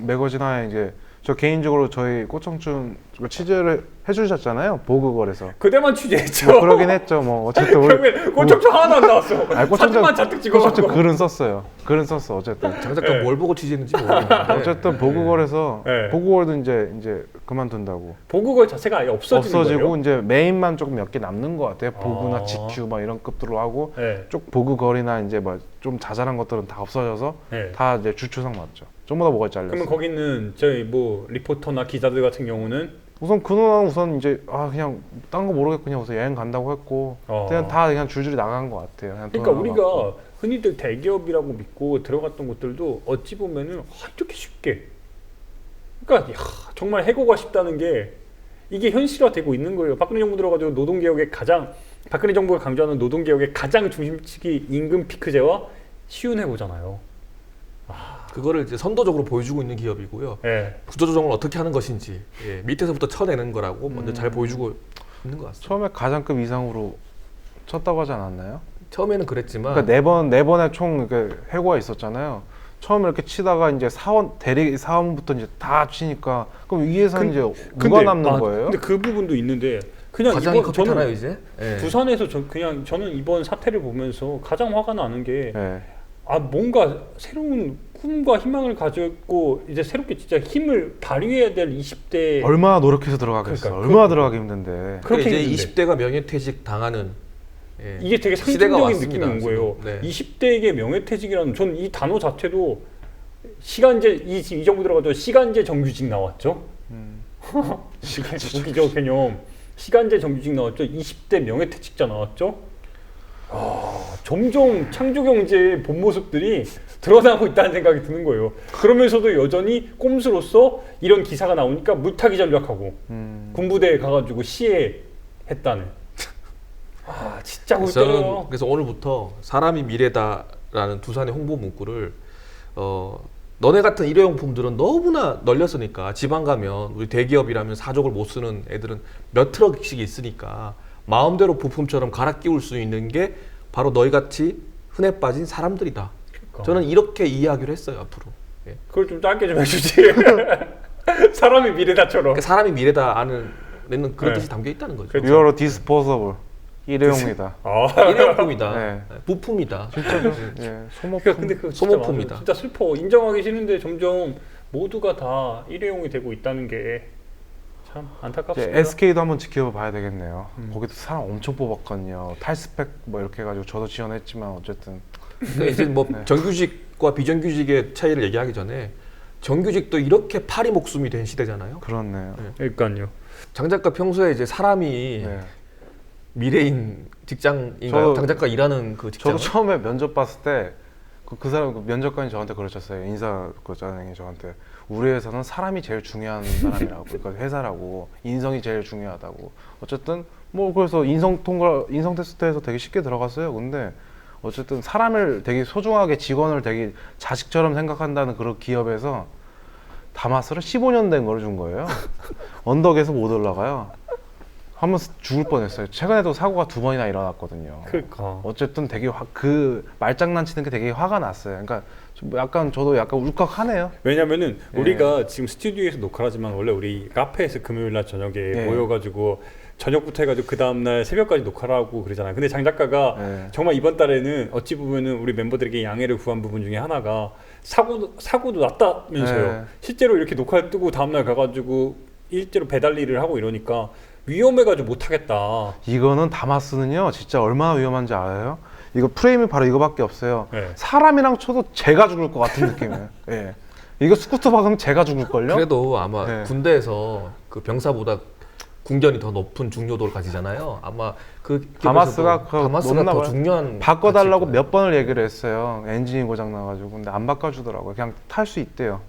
매거진 하에 이제 저 개인적으로 저희 꽃청춘 취재를 해주셨잖아요. 보그걸에서. 그때만 취재했죠. 뭐 그러긴 했죠. 뭐 어쨌든 결국엔 꽃청춘 하나도 안 나왔어. 아니, 사진만 잔뜩 찍어갖고. 꽃청춘 글은 썼어요. 글은 썼어. 어쨌든. 장작가 뭘 보고 취재했는지 모르겠는데. 어쨌든 보그걸에서 네. 보그걸도 이제 그만둔다고. 보그걸 자체가 아예 없어지는 거예요? 이제 메인만 조금 몇 개 남는 것 같아요. 보그나 아. GQ 막 이런 급들로 하고 네. 쪽 보그걸이나 이제 뭐 좀 자잘한 것들은 다 없어져서 네. 다 이제 주추상 맞죠. 전부 다 뭐가 잘렸어. 그러면 거기는 저희 뭐 리포터나 기자들 같은 경우는 우선 그 누나는 우선 이제 그냥 딴 거 모르겠고 그냥 우선 여행 간다고 했고 그냥 다 그냥 줄줄이 나간 것 같아요. 그냥 그러니까 돈 우리가 나가고. 흔히들 대기업이라고 믿고 들어갔던 곳들도 어찌 보면은 이렇게 쉽게 그러니까 정말 해고가 쉽다는 게 이게 현실화되고 있는 거예요. 박근혜 정부 들어가지고 노동개혁의 박근혜 정부가 강조하는 노동개혁의 가장 중심축이 임금 피크제와 쉬운 해고잖아요. 그거를 이제 선도적으로 보여주고 있는 기업이고요. 예. 구조조정을 어떻게 하는 것인지 밑에서부터 쳐내는 거라고 먼저 잘 보여주고 있는 것 같습니다. 처음에 가장급 이상으로 쳤다고 하지 않았나요? 처음에는 그랬지만 그러니까 네 번의 총 이렇게 해고가 있었잖아요. 처음에 이렇게 치다가 이제 대리 사원부터 이제 다 치니까 그럼 위에서 이제 누가 남는 거예요? 근데 그 부분도 있는데 그냥 과장이 이번 커피 타나요 이제? 예. 부산에서 저는 이번 사태를 보면서 가장 화가 나는 게 네. 뭔가 새로운 꿈과 희망을 가졌고 이제 새롭게 진짜 힘을 발휘해야 될 20대 얼마나 노력해서 들어가겠어. 그러니까, 얼마나 들어가기 힘든데. 그렇게 이제 했는데. 20대가 명예퇴직 당하는 이게 되게 시대가 상징적인 왔습니다, 느낌이 온 거예요. 지금. 네. 20대에게 명예퇴직이라는 저는 이 단어 자체도 시간제 이 정부 들어가도 시간제 정규직 나왔죠. 웃기죠 개념. 시간제 정규직 나왔죠. 20대 명예퇴직자 나왔죠. 점점 창조경제의 본 모습들이 드러나고 있다는 생각이 드는 거예요. 그러면서도 여전히 꼼수로서 이런 기사가 나오니까 물타기 전략하고 군부대에 가가지고 시해했다는. 진짜 골 때려요. 그래서 오늘부터 사람이 미래다라는 두산의 홍보 문구를 너네 같은 일회용품들은 너무나 널렸으니까 지방 가면 우리 대기업이라면 사족을 못 쓰는 애들은 몇 트럭씩 있으니까 마음대로 부품처럼 갈아 끼울 수 있는 게 바로 너희같이 흔해 빠진 사람들이다. 그러니까. 저는 이렇게 이해하기로 했어요 앞으로. 예. 그걸 좀 짧게 좀 해주지. 사람이 미래다처럼. 그러니까 사람이 미래다라는 라는 그런 네. 뜻이 담겨 있다는 거죠. 그렇죠. 유어로 디스포서블 일회용이다. 일회용품이다. 네. 부품이다. 진짜죠. 예, 소모품. 그러니까 근데 그 진짜 소모품이다. 맞아. 진짜 슬퍼. 인정하기 싫은데 점점 모두가 다 일회용이 되고 있다는 게 참 안타깝습니다. SK도 한번 지켜봐야 되겠네요. 거기도 사람 엄청 뽑았거든요. 탈스펙 뭐 이렇게 해가지고 저도 지원했지만 어쨌든 그러니까 이제 뭐 정규직과 비정규직의 차이를 얘기하기 전에 정규직도 이렇게 팔이 목숨이 된 시대잖아요. 그렇네요. 그러니까요. 장 작가 평소에 이제 사람이 네. 미래인 직장인가요? 저도- 장 작가 일하는 그 직장. 저도 처음에 면접 봤을 때 그 사람 그 면접관이 저한테 그러셨어요. 인사 그자장이 저한테 우리 회사는 사람이 제일 중요한 사람이라고. 그러니까 회사라고 인성이 제일 중요하다고. 어쨌든 뭐 그래서 인성 테스트에서 되게 쉽게 들어갔어요. 근데 어쨌든 사람을 되게 소중하게 직원을 되게 자식처럼 생각한다는 그런 기업에서 다마스를 15년 된 걸 준 거예요. 언덕에서 못 올라가요. 한번 죽을 뻔했어요. 최근에도 사고가 2번이나 일어났거든요. 그러니까. 어쨌든 되게 그 말장난치는 게 되게 화가 났어요. 그러니까 좀 약간 저도 약간 울컥하네요. 왜냐면은 예. 우리가 지금 스튜디오에서 녹화를 하지만 원래 우리 카페에서 금요일날 저녁에 예. 모여가지고 저녁부터 해가지고 그 다음날 새벽까지 녹화를 하고 그러잖아요. 근데 장 작가가 예. 정말 이번 달에는 어찌 보면은 우리 멤버들에게 양해를 구한 부분 중에 하나가 사고도 났다면서요. 예. 실제로 이렇게 녹화 뜨고 다음날 가가지고 일제로 배달 일을 하고 이러니까 위험해가지고 못하겠다. 이거는 다마스는요 진짜 얼마나 위험한지 알아요? 이거 프레임이 바로 이거밖에 없어요. 네. 사람이랑 쳐도 제가 죽을 것 같은 느낌이에요. 예. 이거 스쿠터 박으면 제가 죽을걸요? 그래도 아마 네. 군대에서 그 병사보다 군견이 더 높은 중요도를 가지잖아요. 아마 그 다마스가 다마스가 높나 더 봐요. 중요한 바꿔달라고 가치일 거예요. 몇 번을 얘기를 했어요. 엔진이 고장 나가지고. 근데 안 바꿔주더라고요. 그냥 탈 수 있대요.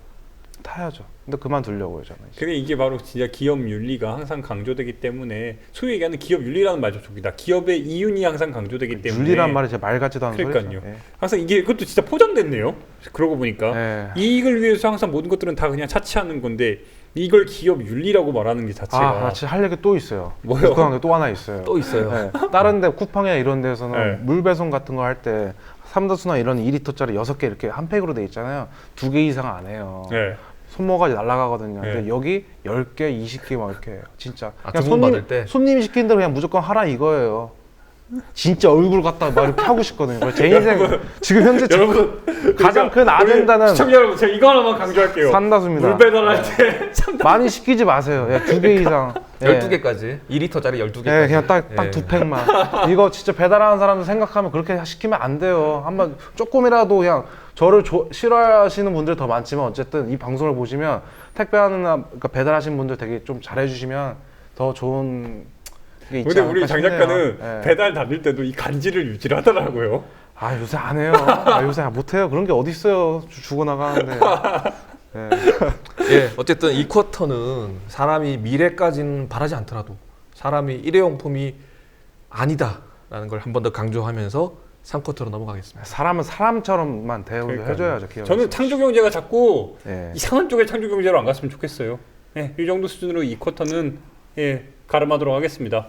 타야죠. 근데 그만두려고요 저는. 근데 이게 바로 진짜 기업 윤리가 항상 강조되기 때문에 소위 얘기하는 기업 윤리라는 말도 좋습니다. 기업의 이윤이 항상 강조되기 때문에 윤리란 말이 제 말 같지도 않은 그러니까요. 소리죠. 예. 항상 이게 그것도 진짜 포장됐네요. 그러고 보니까 예. 이익을 위해서 항상 모든 것들은 다 그냥 차치하는 건데 이걸 기업 윤리라고 말하는 게 자체가 나 진짜 할 얘기 또 있어요. 뭐요? 궁금한 게 또 하나 있어요. 또 있어요. 네. 다른 데 쿠팡이나 이런 데서는 네. 물 배송 같은 거 할 때 삼다수나 이런 2리터짜리 6개 이렇게 한 팩으로 돼 있잖아요. 2개 이상 안 해요. 네. 손모가지 날아가거든요. 네. 근데 여기 10개, 20개 막 이렇게 해요. 진짜. 그냥 주문 받을 때? 손님이 시킨 대로 그냥 무조건 하라 이거예요. 진짜 얼굴 갖다 막 이렇게 하고 싶거든요. 그래서 제 인생 지금 현재 여러분 가장 큰 그러니까 우리 아젠다는 시청자 여러분 제가 이거 하나만 강조할게요. 산다수입니다. 물 배달할 때 많이 시키지 마세요. 2개 이상. 예. 12개까지 2리터짜리 12개까지. 네, 그냥 딱 두 팩만. 이거 진짜 배달하는 사람들 생각하면 그렇게 시키면 안 돼요. 한번 조금이라도 그냥 저를 싫어하시는 분들 더 많지만 어쨌든 이 방송을 보시면 택배하는 그러니까 배달하시는 분들 되게 좀 잘해주시면 더 좋은 게 있지 근데 않을까 우리 장 싶네요. 작가는 예. 배달 다닐 때도 이 간지를 유지를 하더라고요. 아 요새 안 해요. 요새 못해요. 그런 게 어디 있어요. 죽어나가는데. 예. 예, 어쨌든 이 쿼터는 사람이 미래까지는 바라지 않더라도 사람이 일회용품이 아니다라는 걸 한 번 더 강조하면서 3쿼터로 넘어가겠습니다. 사람은 사람처럼만 대우해줘야죠. 기업에서. 저는 창조 경제가 자꾸 예. 이상한 쪽의 창조 경제로 안 갔으면 좋겠어요. 예, 이 정도 수준으로 이 쿼터는 예, 가름하도록 하겠습니다.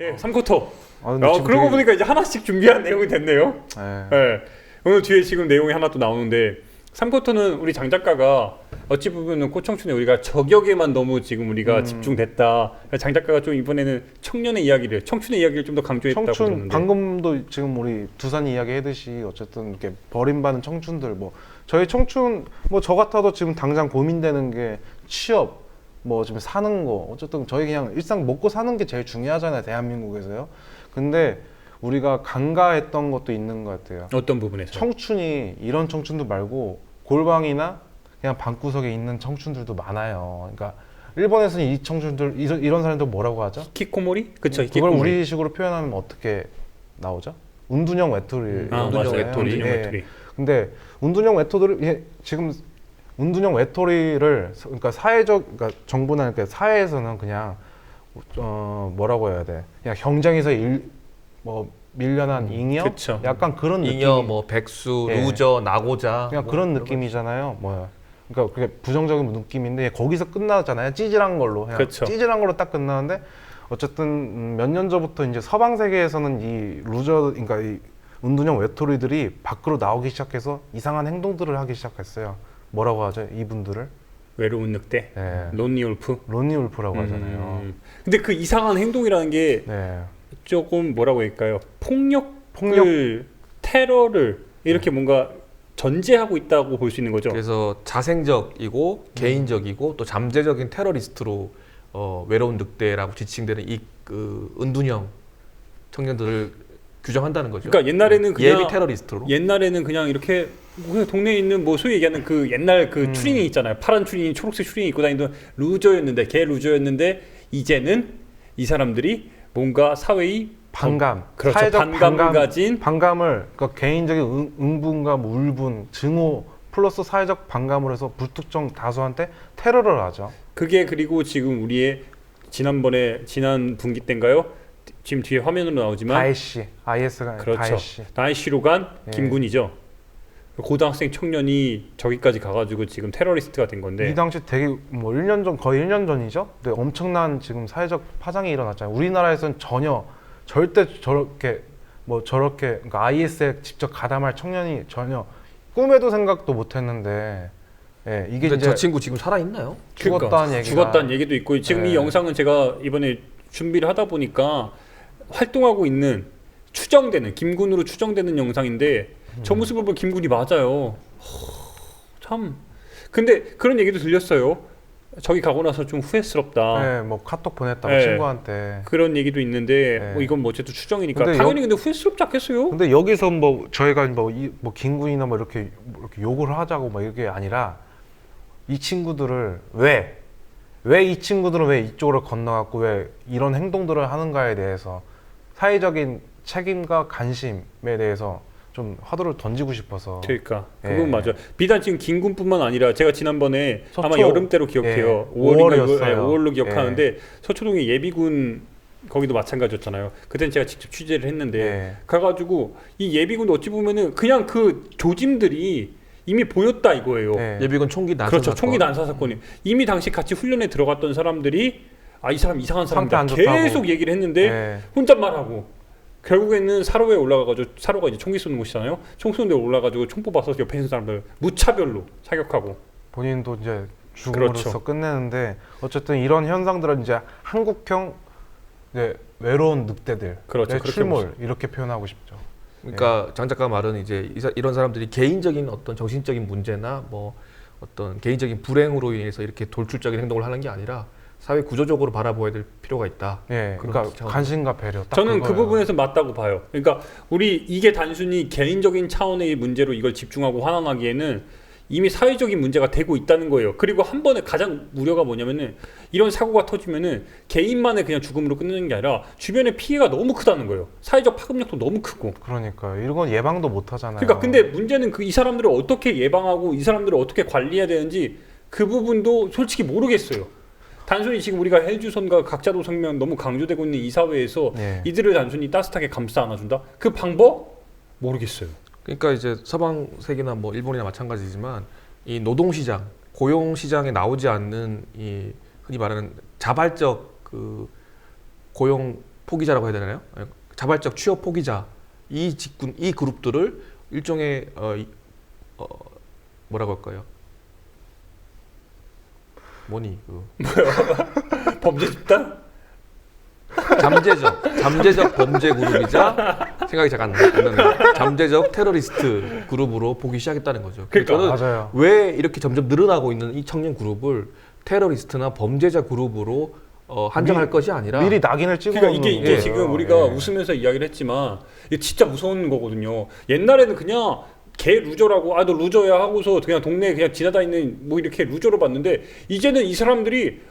예, 3쿼터. 근데 지금 그러고 되게- 보니까 이제 하나씩 준비한 내용이 됐네요. 예. 예. 오늘 뒤에 지금 내용이 하나 또 나오는데 3쿼터는 우리 장 작가가 어찌 보면은 고청춘에 우리가 저격에만 너무 지금 우리가 집중됐다. 장 작가가 좀 이번에는 청년의 이야기를, 청춘의 이야기를 좀 더 강조했다고 청춘 들었는데. 방금도 지금 우리 두산 이야기 했듯이 어쨌든 이렇게 버림받은 청춘들 뭐 저희 청춘 뭐 저 같아도 지금 당장 고민되는 게 취업 뭐 지금 사는 거 어쨌든 저희 그냥 일상 먹고 사는 게 제일 중요하잖아요 대한민국에서요. 근데 우리가 간과했던 것도 있는 것 같아요. 어떤 부분에서? 청춘이 이런 청춘도 말고 골방이나 그냥 방구석에 있는 청춘들도 많아요. 그러니까 일본에서는 이 청춘들 이런 사람들 뭐라고 하죠? 히키코모리? 그쵸, 그걸 히키코모리. 우리식으로 표현하면 어떻게 나오죠? 운둔형 외톨이. 아, 맞아요. 외톨이. 운둔형 외톨이. 근데 운둔형 외톨이를 지금 운둔형 외톨이를 그러니까 그러니까 정부나 이렇게 사회에서는 그냥 뭐라고 해야 돼? 그냥 경쟁에서 뭐 밀려난 잉여? 그쵸. 약간 그런 느낌. 잉여, 뭐 백수, 예. 루저, 나고자 그냥 뭐 그런 이런 느낌이잖아요. 뭐야? 그러니까 그게 부정적인 느낌인데 거기서 끝나잖아요. 찌질한 걸로. 그냥 그쵸. 찌질한 걸로 딱 끝나는데 어쨌든 몇 년 전부터 이제 서방 세계에서는 이 루저, 그러니까 이 운둔형 외톨이들이 밖으로 나오기 시작해서 이상한 행동들을 하기 시작했어요. 뭐라고 하죠? 이분들을 외로운 늑대, 네. 론리 울프. 론니 울프라고 하잖아요. 근데 그 이상한 행동이라는 게 네. 조금 뭐라고 할까요? 폭력을 테러를 이렇게 뭔가 전제하고 있다고 볼 수 있는 거죠. 그래서 자생적이고 개인적이고 또 잠재적인 테러리스트로 외로운 늑대라고 지칭되는 이 그 은둔형 청년들을 규정한다는 거죠. 그러니까 옛날에는 그냥 예비 테러리스트로. 옛날에는 그냥 이렇게 그냥 동네에 있는 뭐 소위 얘기하는 그 옛날 그 추리닝 있잖아요. 파란 추리닝, 초록색 추리닝 입고 다니던 루저였는데 걔 루저였는데 이제는 이 사람들이 뭔가 사회의 반감, 그렇죠. 사회적 반감을 가진 반감을 그러니까 개인적인 응분과 뭐 울분, 증오 플러스 사회적 반감을 해서 불특정 다수한테 테러를 하죠. 그게 그리고 지금 우리의 지난 분기 때인가요? 지금 뒤에 화면으로 나오지만 다에시, IS가 그렇죠. 다에시. 다에시로 간 네. 김군이죠. 고등학생 청년이 저기까지 가가지고 지금 테러리스트가 된 건데 이 당시 되게 뭐 1년 전 거의 1년 전이죠. 근데 엄청난 지금 사회적 파장이 일어났잖아요. 우리나라에서는 절대 저렇게 그러니까 IS에 직접 가담할 청년이 전혀 꿈에도 생각도 못했는데 예, 이게 근데 이제 저 친구 지금 살아 있나요? 죽었다는 얘기도 있고 지금 네. 이 영상은 제가 이번에 준비를 하다 보니까 활동하고 있는 추정되는 김군으로 추정되는 영상인데 저 모습을 보면 김군이 맞아요. 참. 근데 그런 얘기도 들렸어요. 저기 가고 나서 좀 후회스럽다. 네, 뭐 카톡 보냈다고 네. 친구한테. 그런 얘기도 있는데 네. 뭐 이건 뭐 어쨌든 추정이니까 근데 당연히 근데 후회스럽지 않겠어요? 근데 여기서 뭐 저희가 뭐 김군이나 뭐 이렇게 욕을 하자고 뭐 이게 아니라 이 친구들을 왜 이 친구들은 왜 이쪽으로 건너갔고 왜 이런 행동들을 하는가에 대해서 사회적인 책임과 관심에 대해서 좀 화두를 던지고 싶어서. 그러니까 예. 그건 맞아. 비단 지금 김군뿐만 아니라 제가 지난번에 서초. 아마 여름 때로 기억해요. 예. 5월인가 5월이었어요. 5월로 기억하는데 서초동에 예비군 거기도 마찬가지였잖아요. 그때는 제가 직접 취재를 했는데 예. 가가지고 이 예비군도 어찌 보면은 그냥 그 조짐들이 이미 보였다 이거예요. 예. 예비군 총기 난사 그렇죠. 사건. 총기 난사 사건이 이미 당시 같이 훈련에 들어갔던 사람들이 이 사람 이상한 상태 사람이다 안 좋다고. 계속 얘기를 했는데 예. 혼잣말하고 결국에는 사로에 올라가가지고 사로가 이제 총기 쏘는 곳이잖아요. 총 쏘는 데 올라가지고 총 뽑아서 옆에 있는 사람들 무차별로 사격하고. 본인도 이제 죽음으로써 그렇죠. 끝내는데 어쨌든 이런 현상들은 이제 한국형 이제 외로운 늑대들, 그렇죠. 의 그렇게 출몰 이렇게 표현하고 싶죠. 그러니까 장 작가 말은 이제 이런 사람들이 개인적인 어떤 정신적인 문제나 뭐 어떤 개인적인 불행으로 인해서 이렇게 돌출적인 행동을 하는 게 아니라 사회 구조적으로 바라봐야 될 필요가 있다. 예, 그런 그러니까 차원. 관심과 배려. 딱 저는 그 그거예요. 부분에서 맞다고 봐요. 그러니까 우리 이게 단순히 개인적인 차원의 문제로 이걸 집중하고 환원하기에는 이미 사회적인 문제가 되고 있다는 거예요. 그리고 한 번에 가장 우려가 뭐냐면은 이런 사고가 터지면은 개인만의 그냥 죽음으로 끝내는 게 아니라 주변의 피해가 너무 크다는 거예요. 사회적 파급력도 너무 크고. 그러니까 이런 건 예방도 못 하잖아요. 그러니까 근데 문제는 이 사람들을 어떻게 예방하고 이 사람들을 어떻게 관리해야 되는지 그 부분도 솔직히 모르겠어요. 단순히 지금 우리가 헬주선과 각자도 생명 너무 강조되고 있는 이 사회에서 네. 이들을 단순히 따뜻하게 감싸 안아준다? 그 방법? 모르겠어요. 그러니까 이제 서방 세계나 뭐 일본이나 마찬가지지만 이 노동 시장, 고용 시장에 나오지 않는 이 흔히 말하는 자발적 그 고용 포기자라고 해야 되나요? 자발적 취업 포기자 이 그룹들을 일종의 뭐라고 할까요? 뭐니 그 범죄 집단? 잠재적 범죄 그룹이자 생각이 잘 안 나는 잠재적 테러리스트 그룹으로 보기 시작했다는 거죠. 그러니까, 저는 맞아요. 왜 이렇게 점점 늘어나고 있는 이 청년 그룹을 테러리스트나 범죄자 그룹으로 한정할 것이 아니라 미리 낙인을 찍어 그러니까 이게 놓는 지금 거예요. 우리가 예. 웃으면서 이야기를 했지만 이게 진짜 무서운 거거든요. 옛날에는 그냥 개 루저라고 너 루저야 하고서 그냥 동네에 그냥 지나다니는 뭐 이렇게 루저로 봤는데 이제는 이 사람들이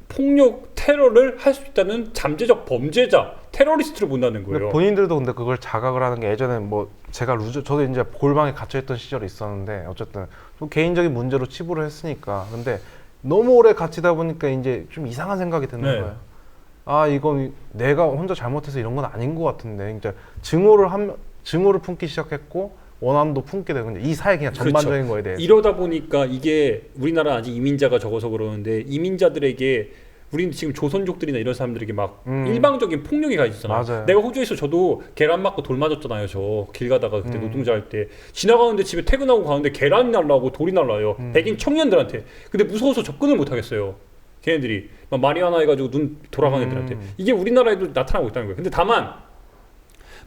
폭력 테러를 할 수 있다는 잠재적 범죄자 테러리스트를 본다는 근데 거예요. 본인들도 근데 그걸 자각을 하는 게 예전에 뭐 제가 저도 이제 골방에 갇혀있던 시절이 있었는데 어쨌든 좀 개인적인 문제로 치부를 했으니까 근데 너무 오래 갇히다 보니까 이제 좀 이상한 생각이 드는 네. 거예요. 이건 내가 혼자 잘못해서 이런 건 아닌 것 같은데 이제 증오를 품기 시작했고 원함도 품게 되고 이제 이 사회 그냥 전반적인 그렇죠. 거에 대해서 이러다 보니까 이게 우리나라 아직 이민자가 적어서 그러는데 이민자들에게 우리는 지금 조선족들이나 이런 사람들에게 막 일방적인 폭력이 가해지잖아요. 맞아요. 내가 호주에서 저도 계란 맞고 돌 맞았잖아요. 저 길 가다가 그때 노동자 할 때 지나가는데 집에 퇴근하고 가는데 계란이 날라오고 돌이 날라요. 백인 청년들한테. 근데 무서워서 접근을 못 하겠어요. 걔네들이 막 마리아나 해가지고 눈 돌아가는 애들한테. 이게 우리나라에도 나타나고 있다는 거예요. 근데 다만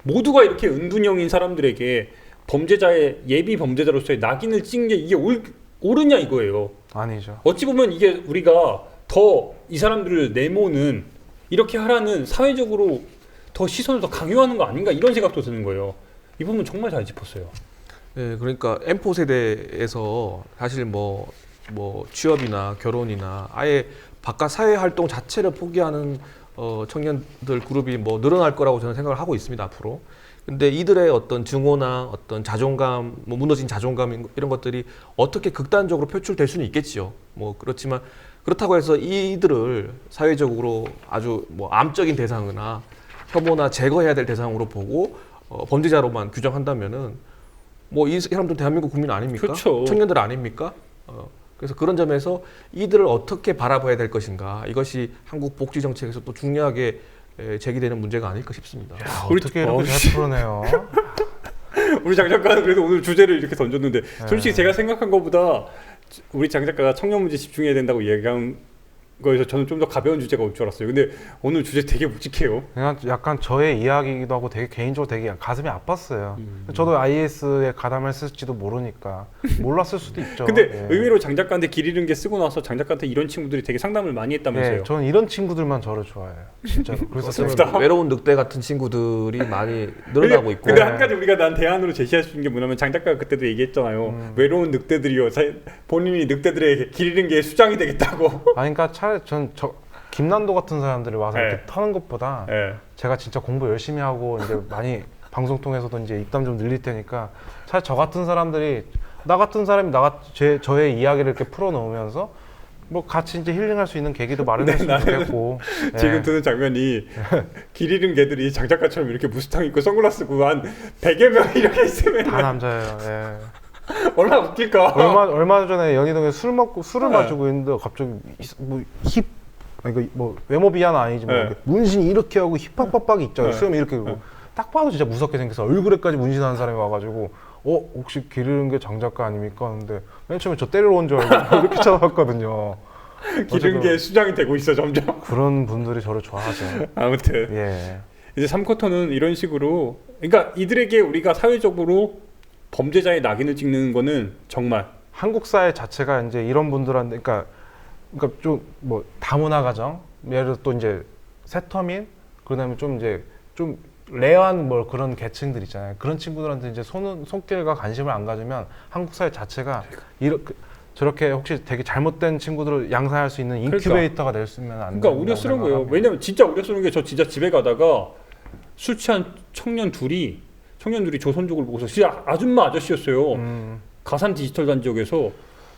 모두가 이렇게 은둔형인 사람들에게 범죄자의 예비 범죄자로서의 낙인을 찍는 게 이게 옳으냐 이거예요. 아니죠. 어찌 보면 이게 우리가 더 이 사람들을 내모는 이렇게 하라는 사회적으로 더 시선을 더 강요하는 거 아닌가 이런 생각도 드는 거예요. 이 부분 정말 잘 짚었어요. 네, 그러니까 M4 세대에서 사실 뭐 취업이나 결혼이나 아예 바깥 사회 활동 자체를 포기하는 청년들 그룹이 뭐 늘어날 거라고 저는 생각을 하고 있습니다 앞으로. 근데 이들의 어떤 증오나 어떤 자존감, 뭐 무너진 자존감 이런 것들이 어떻게 극단적으로 표출될 수는 있겠지요. 뭐 그렇지만 그렇다고 해서 이들을 사회적으로 아주 뭐 암적인 대상이나 혐오나 제거해야 될 대상으로 보고 범죄자로만 규정한다면은 뭐 이 사람들 대한민국 국민 아닙니까? 그렇죠. 청년들 아닙니까? 그래서 그런 점에서 이들을 어떻게 바라봐야 될 것인가 이것이 한국 복지 정책에서 또 중요하게 제기되는 문제가 아닐까 싶습니다. 야, 우리- 어떻게 이렇게 잘 풀어내요? 우리 장 작가는 그래도 오늘 주제를 이렇게 던졌는데 솔직히 제가 생각한 것보다 우리 장 작가가 청년 문제 집중해야 된다고 얘기한 거에서 저는 좀 더 가벼운 주제가 올 줄 알았어요. 근데 오늘 주제 되게 묵직해요. 그냥 약간 저의 이야기이기도 하고 되게 개인적으로 되게 가슴이 아팠어요. 저도 IS에 가담했을지도 모르니까 몰랐을 수도 있죠. 근데 예. 의외로 장 작가한테 길 잃은 게 쓰고 나서 장 작가한테 이런 친구들이 되게 상담을 많이 했다면서요. 예, 저는 이런 친구들만 저를 좋아해요. 진짜로. 그래서 맞습니다. 외로운 늑대 같은 친구들이 많이 늘어나고 있고. 근데 한 가지 우리가 난 대안으로 제시할 수 있는 게 뭐냐면 장 작가가 그때도 얘기했잖아요. 외로운 늑대들이요. 본인이 늑대들에게 길 잃은 게 수장이 되겠다고. 아니 그러니까 차라리 전 김난도 같은 사람들이 와서 네. 이렇게 터는 것보다 예. 제가 진짜 공부 열심히 하고 이제 많이 방송 통해서도 이제 입담 좀 늘릴 테니까 차라리 저 같은 사람들이 나 같은 사람이 저의 이야기를 이렇게 풀어놓으면서 뭐 같이 이제 힐링할 수 있는 계기도 마련했으면 좋겠고 지금 예. 드는 장면이 길 잃은 개들이 장 작가처럼 이렇게 무스탕 입고 선글라스 쓰고 한 100여 명 이렇게 있으면 다 남자예요. 예. 얼마나 웃길까. 얼마 전에 연희동에 술을 네. 마시고 있는데 갑자기 뭐 외모 비하는 아니지만 네. 이렇게 문신 이렇게 하고 힙합박박이 있잖아요. 네. 수염 이렇게 하고 딱 봐도 진짜 무섭게 생겨서 얼굴에까지 문신하는 사람이 와가지고 혹시 길 잃은 게 장 작가 아닙니까? 하는데 맨 처음에 저 때리러 온 줄 알고 이렇게 쳐다봤거든요. 길 잃은 게 수장이 되고 있어 점점. 그런 분들이 저를 좋아하죠. 아무튼 예. 이제 3쿼터는 이런 식으로 그러니까 이들에게 우리가 사회적으로 범죄자의 낙인을 찍는 거는 정말 한국 사회 자체가 이제 이런 분들한테 그러니까 좀 뭐 다문화 가정 예를 들어 또 이제 세터민 그다음에 좀 이제 좀 레어한 뭐 그런 계층들 있잖아요. 그런 친구들한테 이제 손길과 관심을 안 가지면 한국 사회 자체가 저렇게 혹시 되게 잘못된 친구들을 양산할 수 있는 인큐베이터가 될 수 있으면 안 그러니까 된다고 우려스러운 거예요. 생각합니다. 왜냐면 진짜 우려스러운 게 저 진짜 집에 가다가 술 취한 청년 둘이 조선족을 보고서 진짜 아줌마 아저씨였어요. 가산 디지털 단지역에서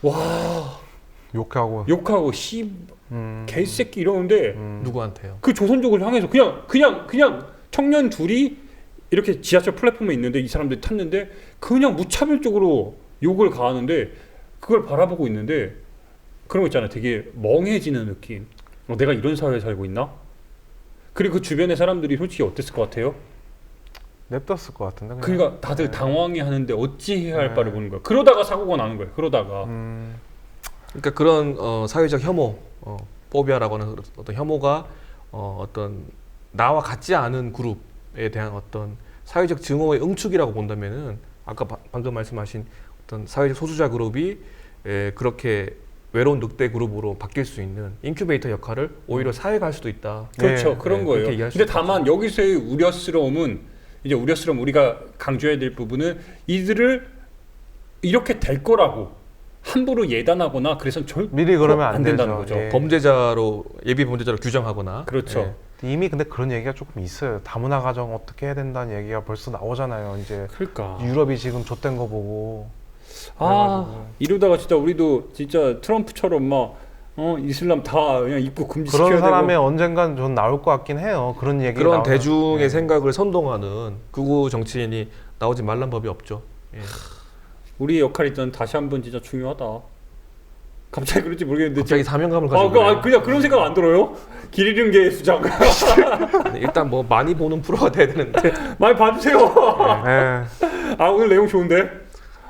와 욕하고 씨 개새끼 이러는데 누구한테요? 그 조선족을 향해서 그냥 청년 둘이 이렇게 지하철 플랫폼에 있는데 이 사람들이 탔는데 그냥 무차별적으로 욕을 가하는데 그걸 바라보고 있는데 그런 거 있잖아요. 되게 멍해지는 느낌. 내가 이런 사회에 살고 있나? 그리고 그 주변의 사람들이 솔직히 어땠을 것 같아요? 냅뒀을 것 같은데. 그냥. 그러니까 다들 당황해하는데 어찌해야 할 네. 바를 보는 거야. 그러다가 사고가 나는 거예요. 그러다가 그러니까 그런 사회적 혐오, 포비아라고 하는 어떤 혐오가 어떤 나와 같지 않은 그룹에 대한 어떤 사회적 증오의 응축이라고 본다면은 아까 방금 말씀하신 어떤 사회적 소수자 그룹이 그렇게 외로운 늑대 그룹으로 바뀔 수 있는 인큐베이터 역할을 오히려 사회가 할 수도 있다. 그렇죠. 네, 그런 네, 거예요. 그렇게 얘기할 수 근데 있죠. 다만 여기서의 우려스러움은 우리가 강조해야 될 부분은 이들을 이렇게 될 거라고 함부로 예단하거나 그래서 미리 그러면 안 된다는 되죠. 거죠. 예. 범죄자로 예비 범죄자로 규정하거나. 그렇죠. 이미 근데 그런 얘기가 조금 있어요. 다문화 가정 어떻게 해야 된다는 얘기가 벌써 나오잖아요. 이제 그러니까 유럽이 지금 좆된 거 보고 이러다가 진짜 우리도 진짜 트럼프처럼 막 이슬람 다 그냥 입국 금지시켜야 그런 되고 사람이 언젠간 좀 나올 것 같긴 해요. 그런 얘기 그런 대중의 예. 생각을 선동하는 극우 정치인이 나오지 말란 법이 없죠. 예. 우리의 역할이 일단 다시 한번 진짜 중요하다. 갑자기 그런지 모르겠는데 갑자기 사명감을 가지고 그냥 그런 생각 안 들어요? 길 잃은 게 수장. 일단 뭐 많이 보는 프로가 돼야 되는데 많이 봐주세요. 예. 아 오늘 내용 좋은데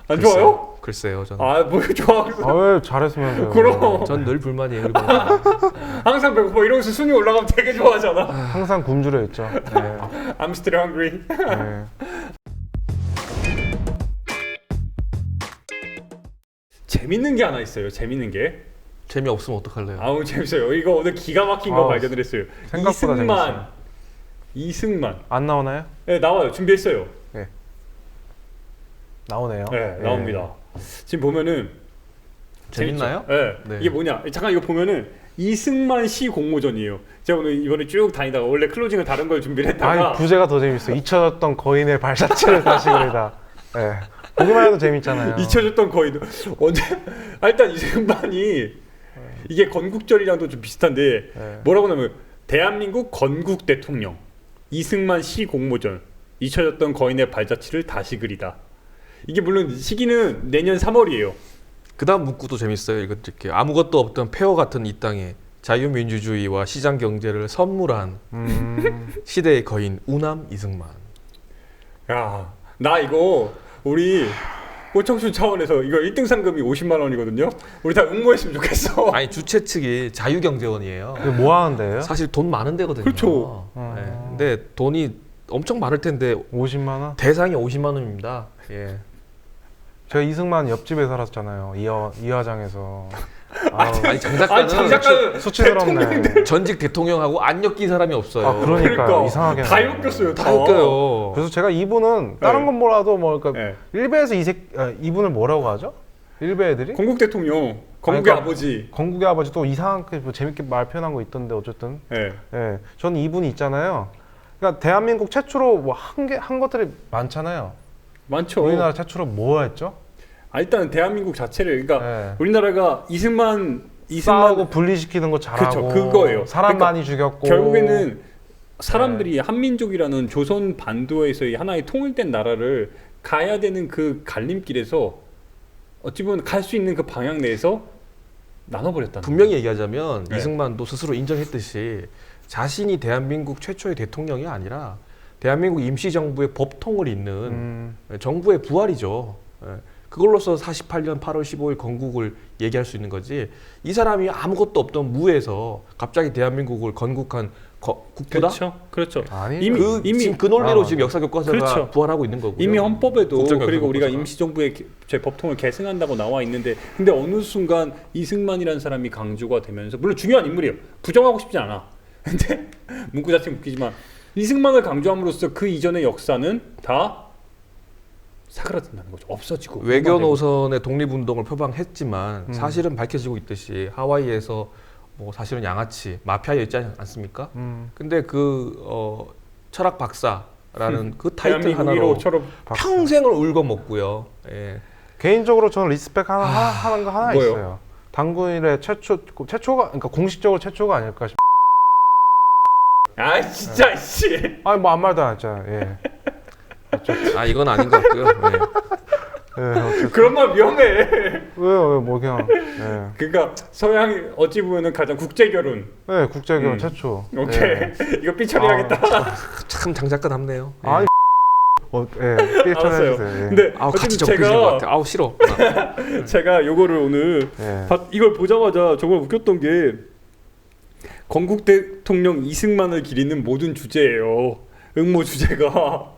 안 좋아요? 글쎄요 저는 아뭐 좋아. 왜 잘했으면서요. 그럼 전 늘 불만이에요. 그리고 항상 배고파 이러면서 순위 올라가면 되게 좋아하잖아. 항상 굶주려 있죠. 예. I'm still hungry. 예. 재밌는 게 하나 있어요. 재밌는 게. 재미없으면 어떡할래요? 아우 재밌어요. 이거 오늘 기가 막힌 거 아우, 발견을 했어요. 생각보다 이승만. 안 나오나요? 네 나와요. 준비했어요. 나오네요. 네 예. 나옵니다. 지금 보면은 재밌나요? 네. 네. 이게 뭐냐? 잠깐 이거 보면은 이승만 시 공모전이에요. 제가 오늘 이번에 쭉 다니다가 원래 클로징은 다른 걸 준비를 했다가 아니 부제가 더 재밌어. 잊혀졌던 거인의 발자취를 다시 그리다. 예. 보기만 해도 재밌잖아요. 잊혀졌던 거인 언제? 일단 이승만이 이게 건국절이랑도 좀 비슷한데 예. 뭐라고 하냐면 대한민국 건국 대통령 이승만 시 공모전 잊혀졌던 거인의 발자취를 다시 그리다. 이게 물론 시기는 내년 3월이에요. 그다음 문구도 재밌어요. 이거 이렇게 아무것도 없던 폐허 같은 이 땅에 자유민주주의와 시장 경제를 선물한 시대의 거인 우남 이승만. 야, 나 이거 우리 꽃청춘 차원에서 이거 1등 상금이 50만 원이거든요. 우리 다 응모했으면 좋겠어. 아니 주최 측이 자유경제원이에요. 이게 뭐 하는 데예요? 사실 돈 많은 데거든요. 그렇죠. 네. 근데 돈이 엄청 많을 텐데 50만 원? 대상이 50만 원입니다. 예. 제가 이승만 옆집에 살았잖아요. 이화장에서. 아니 장작가는 장작가는 수치스럽네. 전직 대통령하고 안 엮인 사람이 없어요. 아 그러니까 이상하게 다 엮였어요. 다 엮여요. 그래서 제가 이분은 다른 건 몰라도 뭐 그러니까 네. 일베에서 이분을 뭐라고 하죠? 일베 애들이? 건국 대통령, 건국의 그러니까 아버지. 건국의 아버지 또 이상하게 뭐 재밌게 말 표현한 거 있던데 어쨌든. 예. 예. 저는 이분이 있잖아요. 그러니까 대한민국 최초로 뭐 한 것들이 많잖아요. 많죠. 우리나라 최초로 뭐 했죠? 일단 대한민국 자체를 그러니까 네. 우리나라가 이승만 싸우고 분리시키는 거 잘하고. 그렇죠. 그거예요. 사람 그러니까 많이 죽였고. 결국에는 사람들이 한민족이라는 조선 반도에서의 하나의 통일된 나라를 가야 되는 그 갈림길에서 어찌 보면 갈 수 있는 그 방향 내에서 나눠버렸다는 분명히 얘기하자면 네. 이승만도 스스로 인정했듯이 자신이 대한민국 최초의 대통령이 아니라 대한민국 임시정부의 법통을 잇는 정부의 부활이죠. 예. 그걸로서 48년 8월 15일 건국을 얘기할 수 있는 거지. 이 사람이 아무것도 없던 무에서 갑자기 대한민국을 건국한 국부다? 그렇죠. 아니 이미 지금 그 논리로 아, 지금 역사 교과서가 그렇죠. 부활하고 있는 거고요. 이미 헌법에도 국정교과서 그리고 우리가 교과서가. 임시정부의 제 법통을 계승한다고 나와 있는데 근데 어느 순간 이승만이라는 사람이 강조가 되면서 물론 중요한 인물이에요. 부정하고 싶지 않아. 근데 문구 자체는 웃기지만 이승만을 강조함으로써 그 이전의 역사는 다 사그라든다는 거죠. 없어지고 외교 노선의 독립운동을 표방했지만 사실은 밝혀지고 있듯이 하와이에서 뭐 사실은 양아치 마피아였지 않습니까? 근데 그 철학 박사라는 그 타이틀 하나로 평생을 울고 먹고요. 예. 개인적으로 저는 리스펙 하는 거 하나 뭐요? 있어요. 당군일의 최초가 그러니까 공식적으로 최초가 아닐까 싶. 아 진짜 씨. 아니 뭐 아무 말도 안 했잖아요. 예. 아 이건 아닌 것 같고요. 예. 예, 어쨌든. 그런 말 위험해. 왜요? 뭐 그냥. 예. 그러니까 서양이 어찌 보면은 가장 국제 결혼. 네, 국제결혼 최초. 오케이. 예. 이거 삐처리하겠다. 참 장작가답네요. 예. 아니, 예, 알았어요. 삐쳐내주세요. 예. 근데 아우 같이 어쨌든 적으신 것 같아. 아우 싫어. 제가 요거를 오늘 예. 이걸 보자마자 정말 웃겼던 게 건국 대통령 이승만을 기리는 모든 주제예요. 응모 주제가.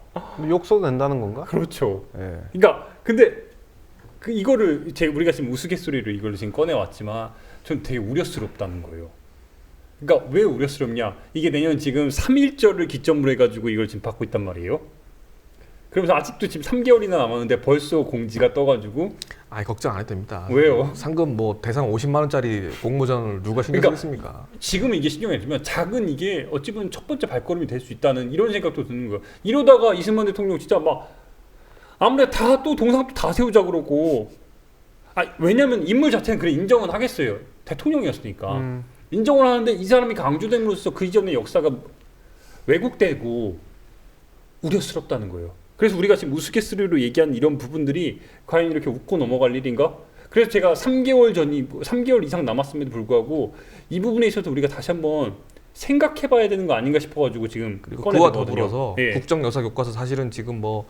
욕써도 된다는 건가? 그렇죠. 예. 그러니까 근데 그 이거를 우리가 지금 우스갯소리로 이걸 지금 꺼내 왔지만 전 되게 우려스럽다는 거예요. 그러니까 왜 우려스럽냐? 이게 내년 지금 3.1절을 기점으로 해가지고 이걸 지금 받고 있단 말이에요. 그러면서 아직도 지금 3개월이나 남았는데 벌써 공지가 떠가지고 아 걱정 안 해도 됩니다. 왜요? 상금 뭐 대상 50만 원짜리 공모전을 누가 신경 쓰겠습니까? 지금은 이게 신경이 안 쓰면 작은 이게 어찌 보면 첫 번째 발걸음이 될 수 있다는 이런 생각도 드는 거예요. 이러다가 이승만 대통령 진짜 막 아무래도 다 또 동상도 다 세우자 그러고 왜냐면 인물 자체는 그래 인정은 하겠어요. 대통령이었으니까 인정을 하는데 이 사람이 강조됨으로써 그 이전의 역사가 왜곡되고 우려스럽다는 거예요. 그래서 우리가 지금 우스갯소리로 얘기한 이런 부분들이 과연 이렇게 웃고 넘어갈 일인가? 그래서 제가 3개월 이상 남았음에도 불구하고 이 부분에 있어서 우리가 다시 한번 생각해봐야 되는 거 아닌가 싶어가지고 지금 그리고 꺼내는 그와 거거든요. 더불어서 예. 국정 역사 교과서 사실은 지금 뭐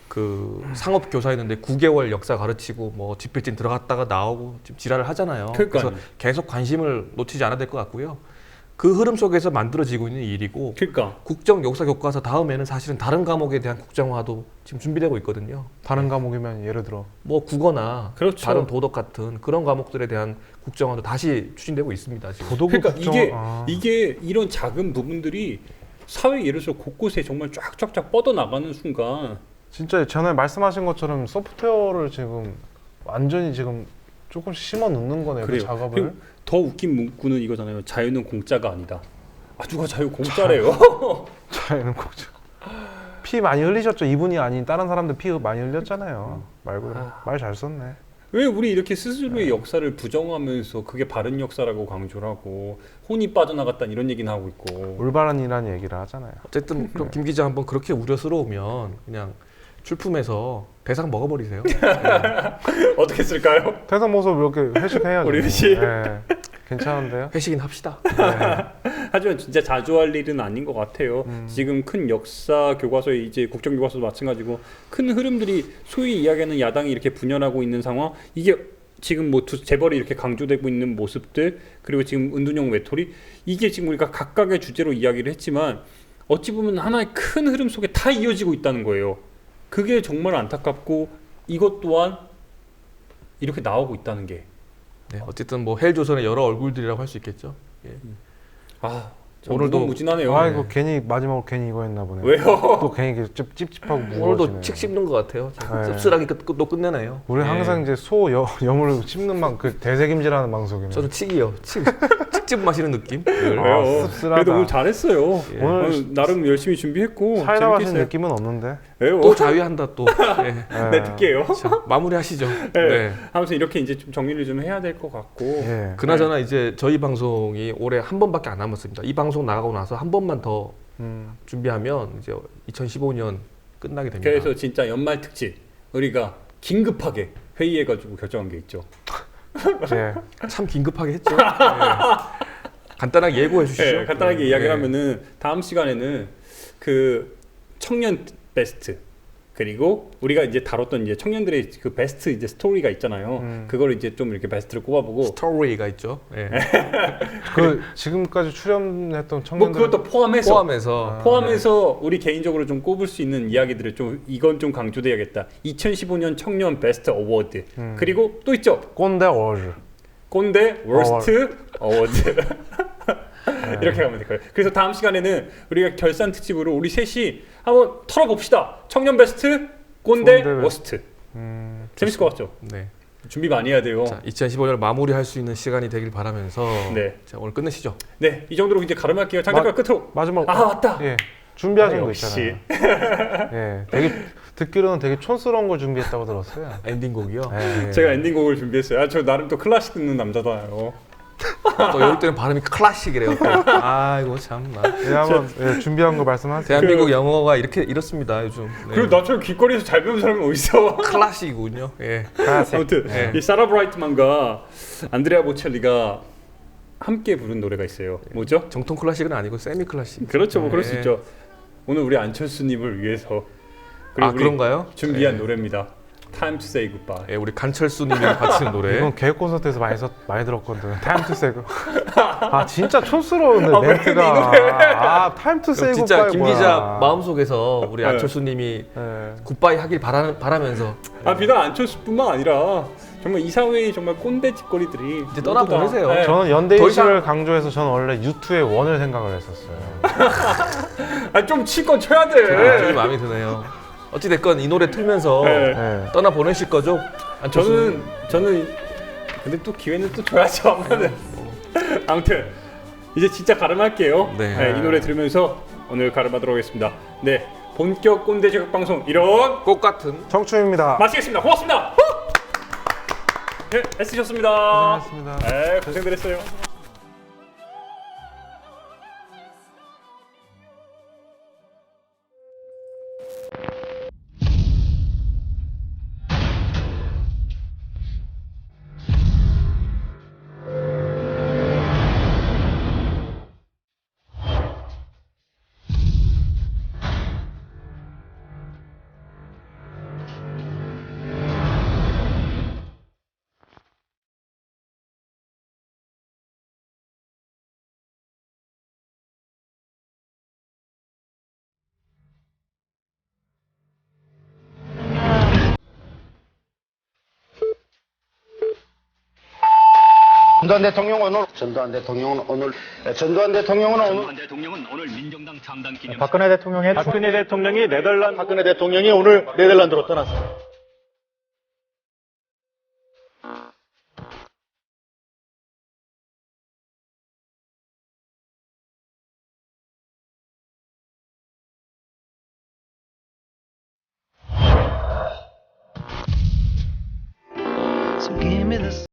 그 상업 교사였는데 9개월 역사 가르치고 뭐 집필진 들어갔다가 나오고 지금 지랄을 하잖아요. 그러니까요. 그래서 계속 관심을 놓치지 않아야 될 것 같고요. 그 흐름 속에서 만들어지고 있는 일이고 그러니까 국정 역사 교과서 다음에는 사실은 다른 과목에 대한 국정화도 지금 준비되고 있거든요. 다른 과목이면 예를 들어 뭐 국어나 그렇죠. 다른 도덕 같은 그런 과목들에 대한 국정화도 다시 추진되고 있습니다. 지금. 도덕을 그러니까 국정 이게 이런 작은 부분들이 사회 예를 들어 곳곳에 정말 쫙쫙쫙 뻗어 나가는 순간 진짜 전에 말씀하신 것처럼 소프트웨어를 지금 완전히 지금 조금씩 심어 넣는 거네요. 그 그래요. 작업을. 그리고 더 웃긴 문구는 이거잖아요. 자유는 공짜가 아니다. 아 누가 자유 공짜래요? 자유는 국정. 피 많이 흘리셨죠. 이분이 아닌 다른 사람들 피 많이 흘렸잖아요. 말 잘 썼네. 왜 우리 이렇게 스스로의 역사를 부정하면서 그게 바른 역사라고 강조를 하고 혼이 빠져나갔다 이런 얘기는 하고 있고 올바른이라는 얘기를 하잖아요. 어쨌든 그럼 김 기자 한번 그렇게 우려스러우면 그냥 출품해서 대상 먹어버리세요. 어떻게 쓸까요? 대상 모습 이렇게 회식해야죠. 우리 회식. 네. 괜찮은데요? 회식인 합시다. 하지만 진짜 자주 할 일은 아닌 것 같아요. 지금 큰 역사 교과서에 이제 국정 교과서도 마찬가지고 큰 흐름들이 소위 이야기하는 야당이 이렇게 분열하고 있는 상황 이게 지금 뭐 재벌이 이렇게 강조되고 있는 모습들 그리고 지금 은둔형 외톨이 이게 지금 우리가 각각의 주제로 이야기를 했지만 어찌 보면 하나의 큰 흐름 속에 다 이어지고 있다는 거예요. 그게 정말 안타깝고 이것 또한 이렇게 나오고 있다는 게 네, 어쨌든 뭐 헬조선의 여러 얼굴들이라고 할 수 있겠죠. 예. 오늘도 무진하네요. 아 이거 괜히 마지막으로 괜히 이거 했나 보네. 왜요? 또 괜히 이렇게 찝찝하고 무거워지네. 오늘도 칙 씹는 것 같아요. 네. 씁쓸하게 또 끝내네요. 우리 예. 항상 이제 여물을 씹는 그 대세김질하는 방송이네. 저는 칙이요. 칙집 마시는 느낌. 왜요? 씁쓸하다. 그래도 오늘 잘했어요. 예. 오늘 나름 열심히 준비했고 사이다 마신 재밌겠어요. 느낌은 없는데. 왜요? 또 자위한다 또. 예. 네, 듣게요. 자, 마무리하시죠. 네. 네. 아무튼 이렇게 이제 좀 정리를 좀 해야 될 것 같고. 예. 그나저나 이제 저희 방송이 올해 한 번밖에 안 남았습니다. 이 방송 나가고 나서 한 번만 더 준비하면 이제 2015년 끝나게 됩니다. 그래서 진짜 연말 특집 우리가 긴급하게 회의해가지고 결정한 게 있죠. 예. 참 긴급하게 했죠. 네. 간단하게 예고해 주시죠. 네, 간단하게 이야기를 네. 하면은 다음 시간에는 그 청년 베스트 그리고 우리가 이제 다뤘던 이제 청년들의 그 베스트 이제 스토리가 있잖아요. 그걸 이제 좀 이렇게 베스트를 꼽아보고 스토리가 있죠. 네. 그 지금까지 출연했던 뭐 청년들 그것도 포함해서 포함해서 우리 개인적으로 좀 꼽을 수 있는 이야기들을 좀 이건 좀 강조돼야겠다. 2015년 청년 베스트 어워드 그리고 또 있죠. 꼰대 어워즈. 꼰대 워스트 어워드 이렇게 가면 될 거예요. 그래서 다음 시간에는 우리가 결산 특집으로 우리 셋이 한번 털어봅시다. 청년 베스트, 꼰대 워스트. 재밌을 것 같죠? 네. 준비 많이 해야 돼요. 자, 2015년을 마무리할 수 있는 시간이 되길 바라면서 네. 자, 오늘 끝내시죠. 네, 이 정도로 이제 가름할게요. 장작가 끝으로. 마지막 아 맞다. 예. 준비하신 거 역시. 있잖아요. 예. 되게 듣기로는 되게 촌스러운 걸 준비했다고 들었어요. 엔딩곡이요. 예. 제가 엔딩곡을 준비했어요. 저 나름 또 클래식 듣는 남자잖아요. 또 이럴 때는 발음이 클래식이래요. 또. 아이고 참나. 예, 한번 예, 준비한 거 말씀하세요. 대한민국 영어가 이렇습니다 요즘. 네. 그리고 나처럼 길거리에서 잘 배운 사람이 어디 있어? 클래식이군요. 예. 아무튼 네. 이 사라 브라이트만과 안드레아 보첼리가 함께 부른 노래가 있어요. 뭐죠? 정통 클래식은 아니고 세미 클래식. 그렇죠, 뭐 그럴 수 네. 있죠. 오늘 우리 안철수님을 위해서 아 그런가요? 준비한 네. 노래입니다. Time to say goodbye. 예, 우리 간철수님이 바치는 노래. 이건 개그 콘서트에서 많이 들었거든. 타임 투 세이브. 아 진짜 촌스러운데 아, 멘트가. 아 타임 투 세이브. 진짜 김 기자 마음속에서 우리 네. 안철수님이 예. 굿바이 하길 바라면서 아 비단 안철수뿐만 아니라 정말 이 사회의 정말 꼰대 짓거리들이 이제 떠나 모두 다- 보내세요. 네. 저는 더 연대의식을 이상- 강조해서 저는 원래 U2의 원을 생각을 했었어요. 아, 좀 칠건 쳐야 돼. 좀 마음에 드네요. 어찌 됐건 이 노래 틀면서 네. 예. 떠나 보내실 거죠? 안철수. 저는 근데 또 기회는 또 줘야죠. 아무튼 아무튼 이제 진짜 가름할게요. 네. 네, 이 노래 들으면서 오늘 가름하도록 하겠습니다. 네, 본격 꼰대 저격 방송 이런 꽃 같은 청춘입니다. 마치겠습니다. 고맙습니다. 네, 애쓰셨습니다. 고생하셨습니다. 네, 고생들 했어요. 전두환 대통령은 오늘 박근혜 대통령이 오늘 네덜란드로 떠났습니다.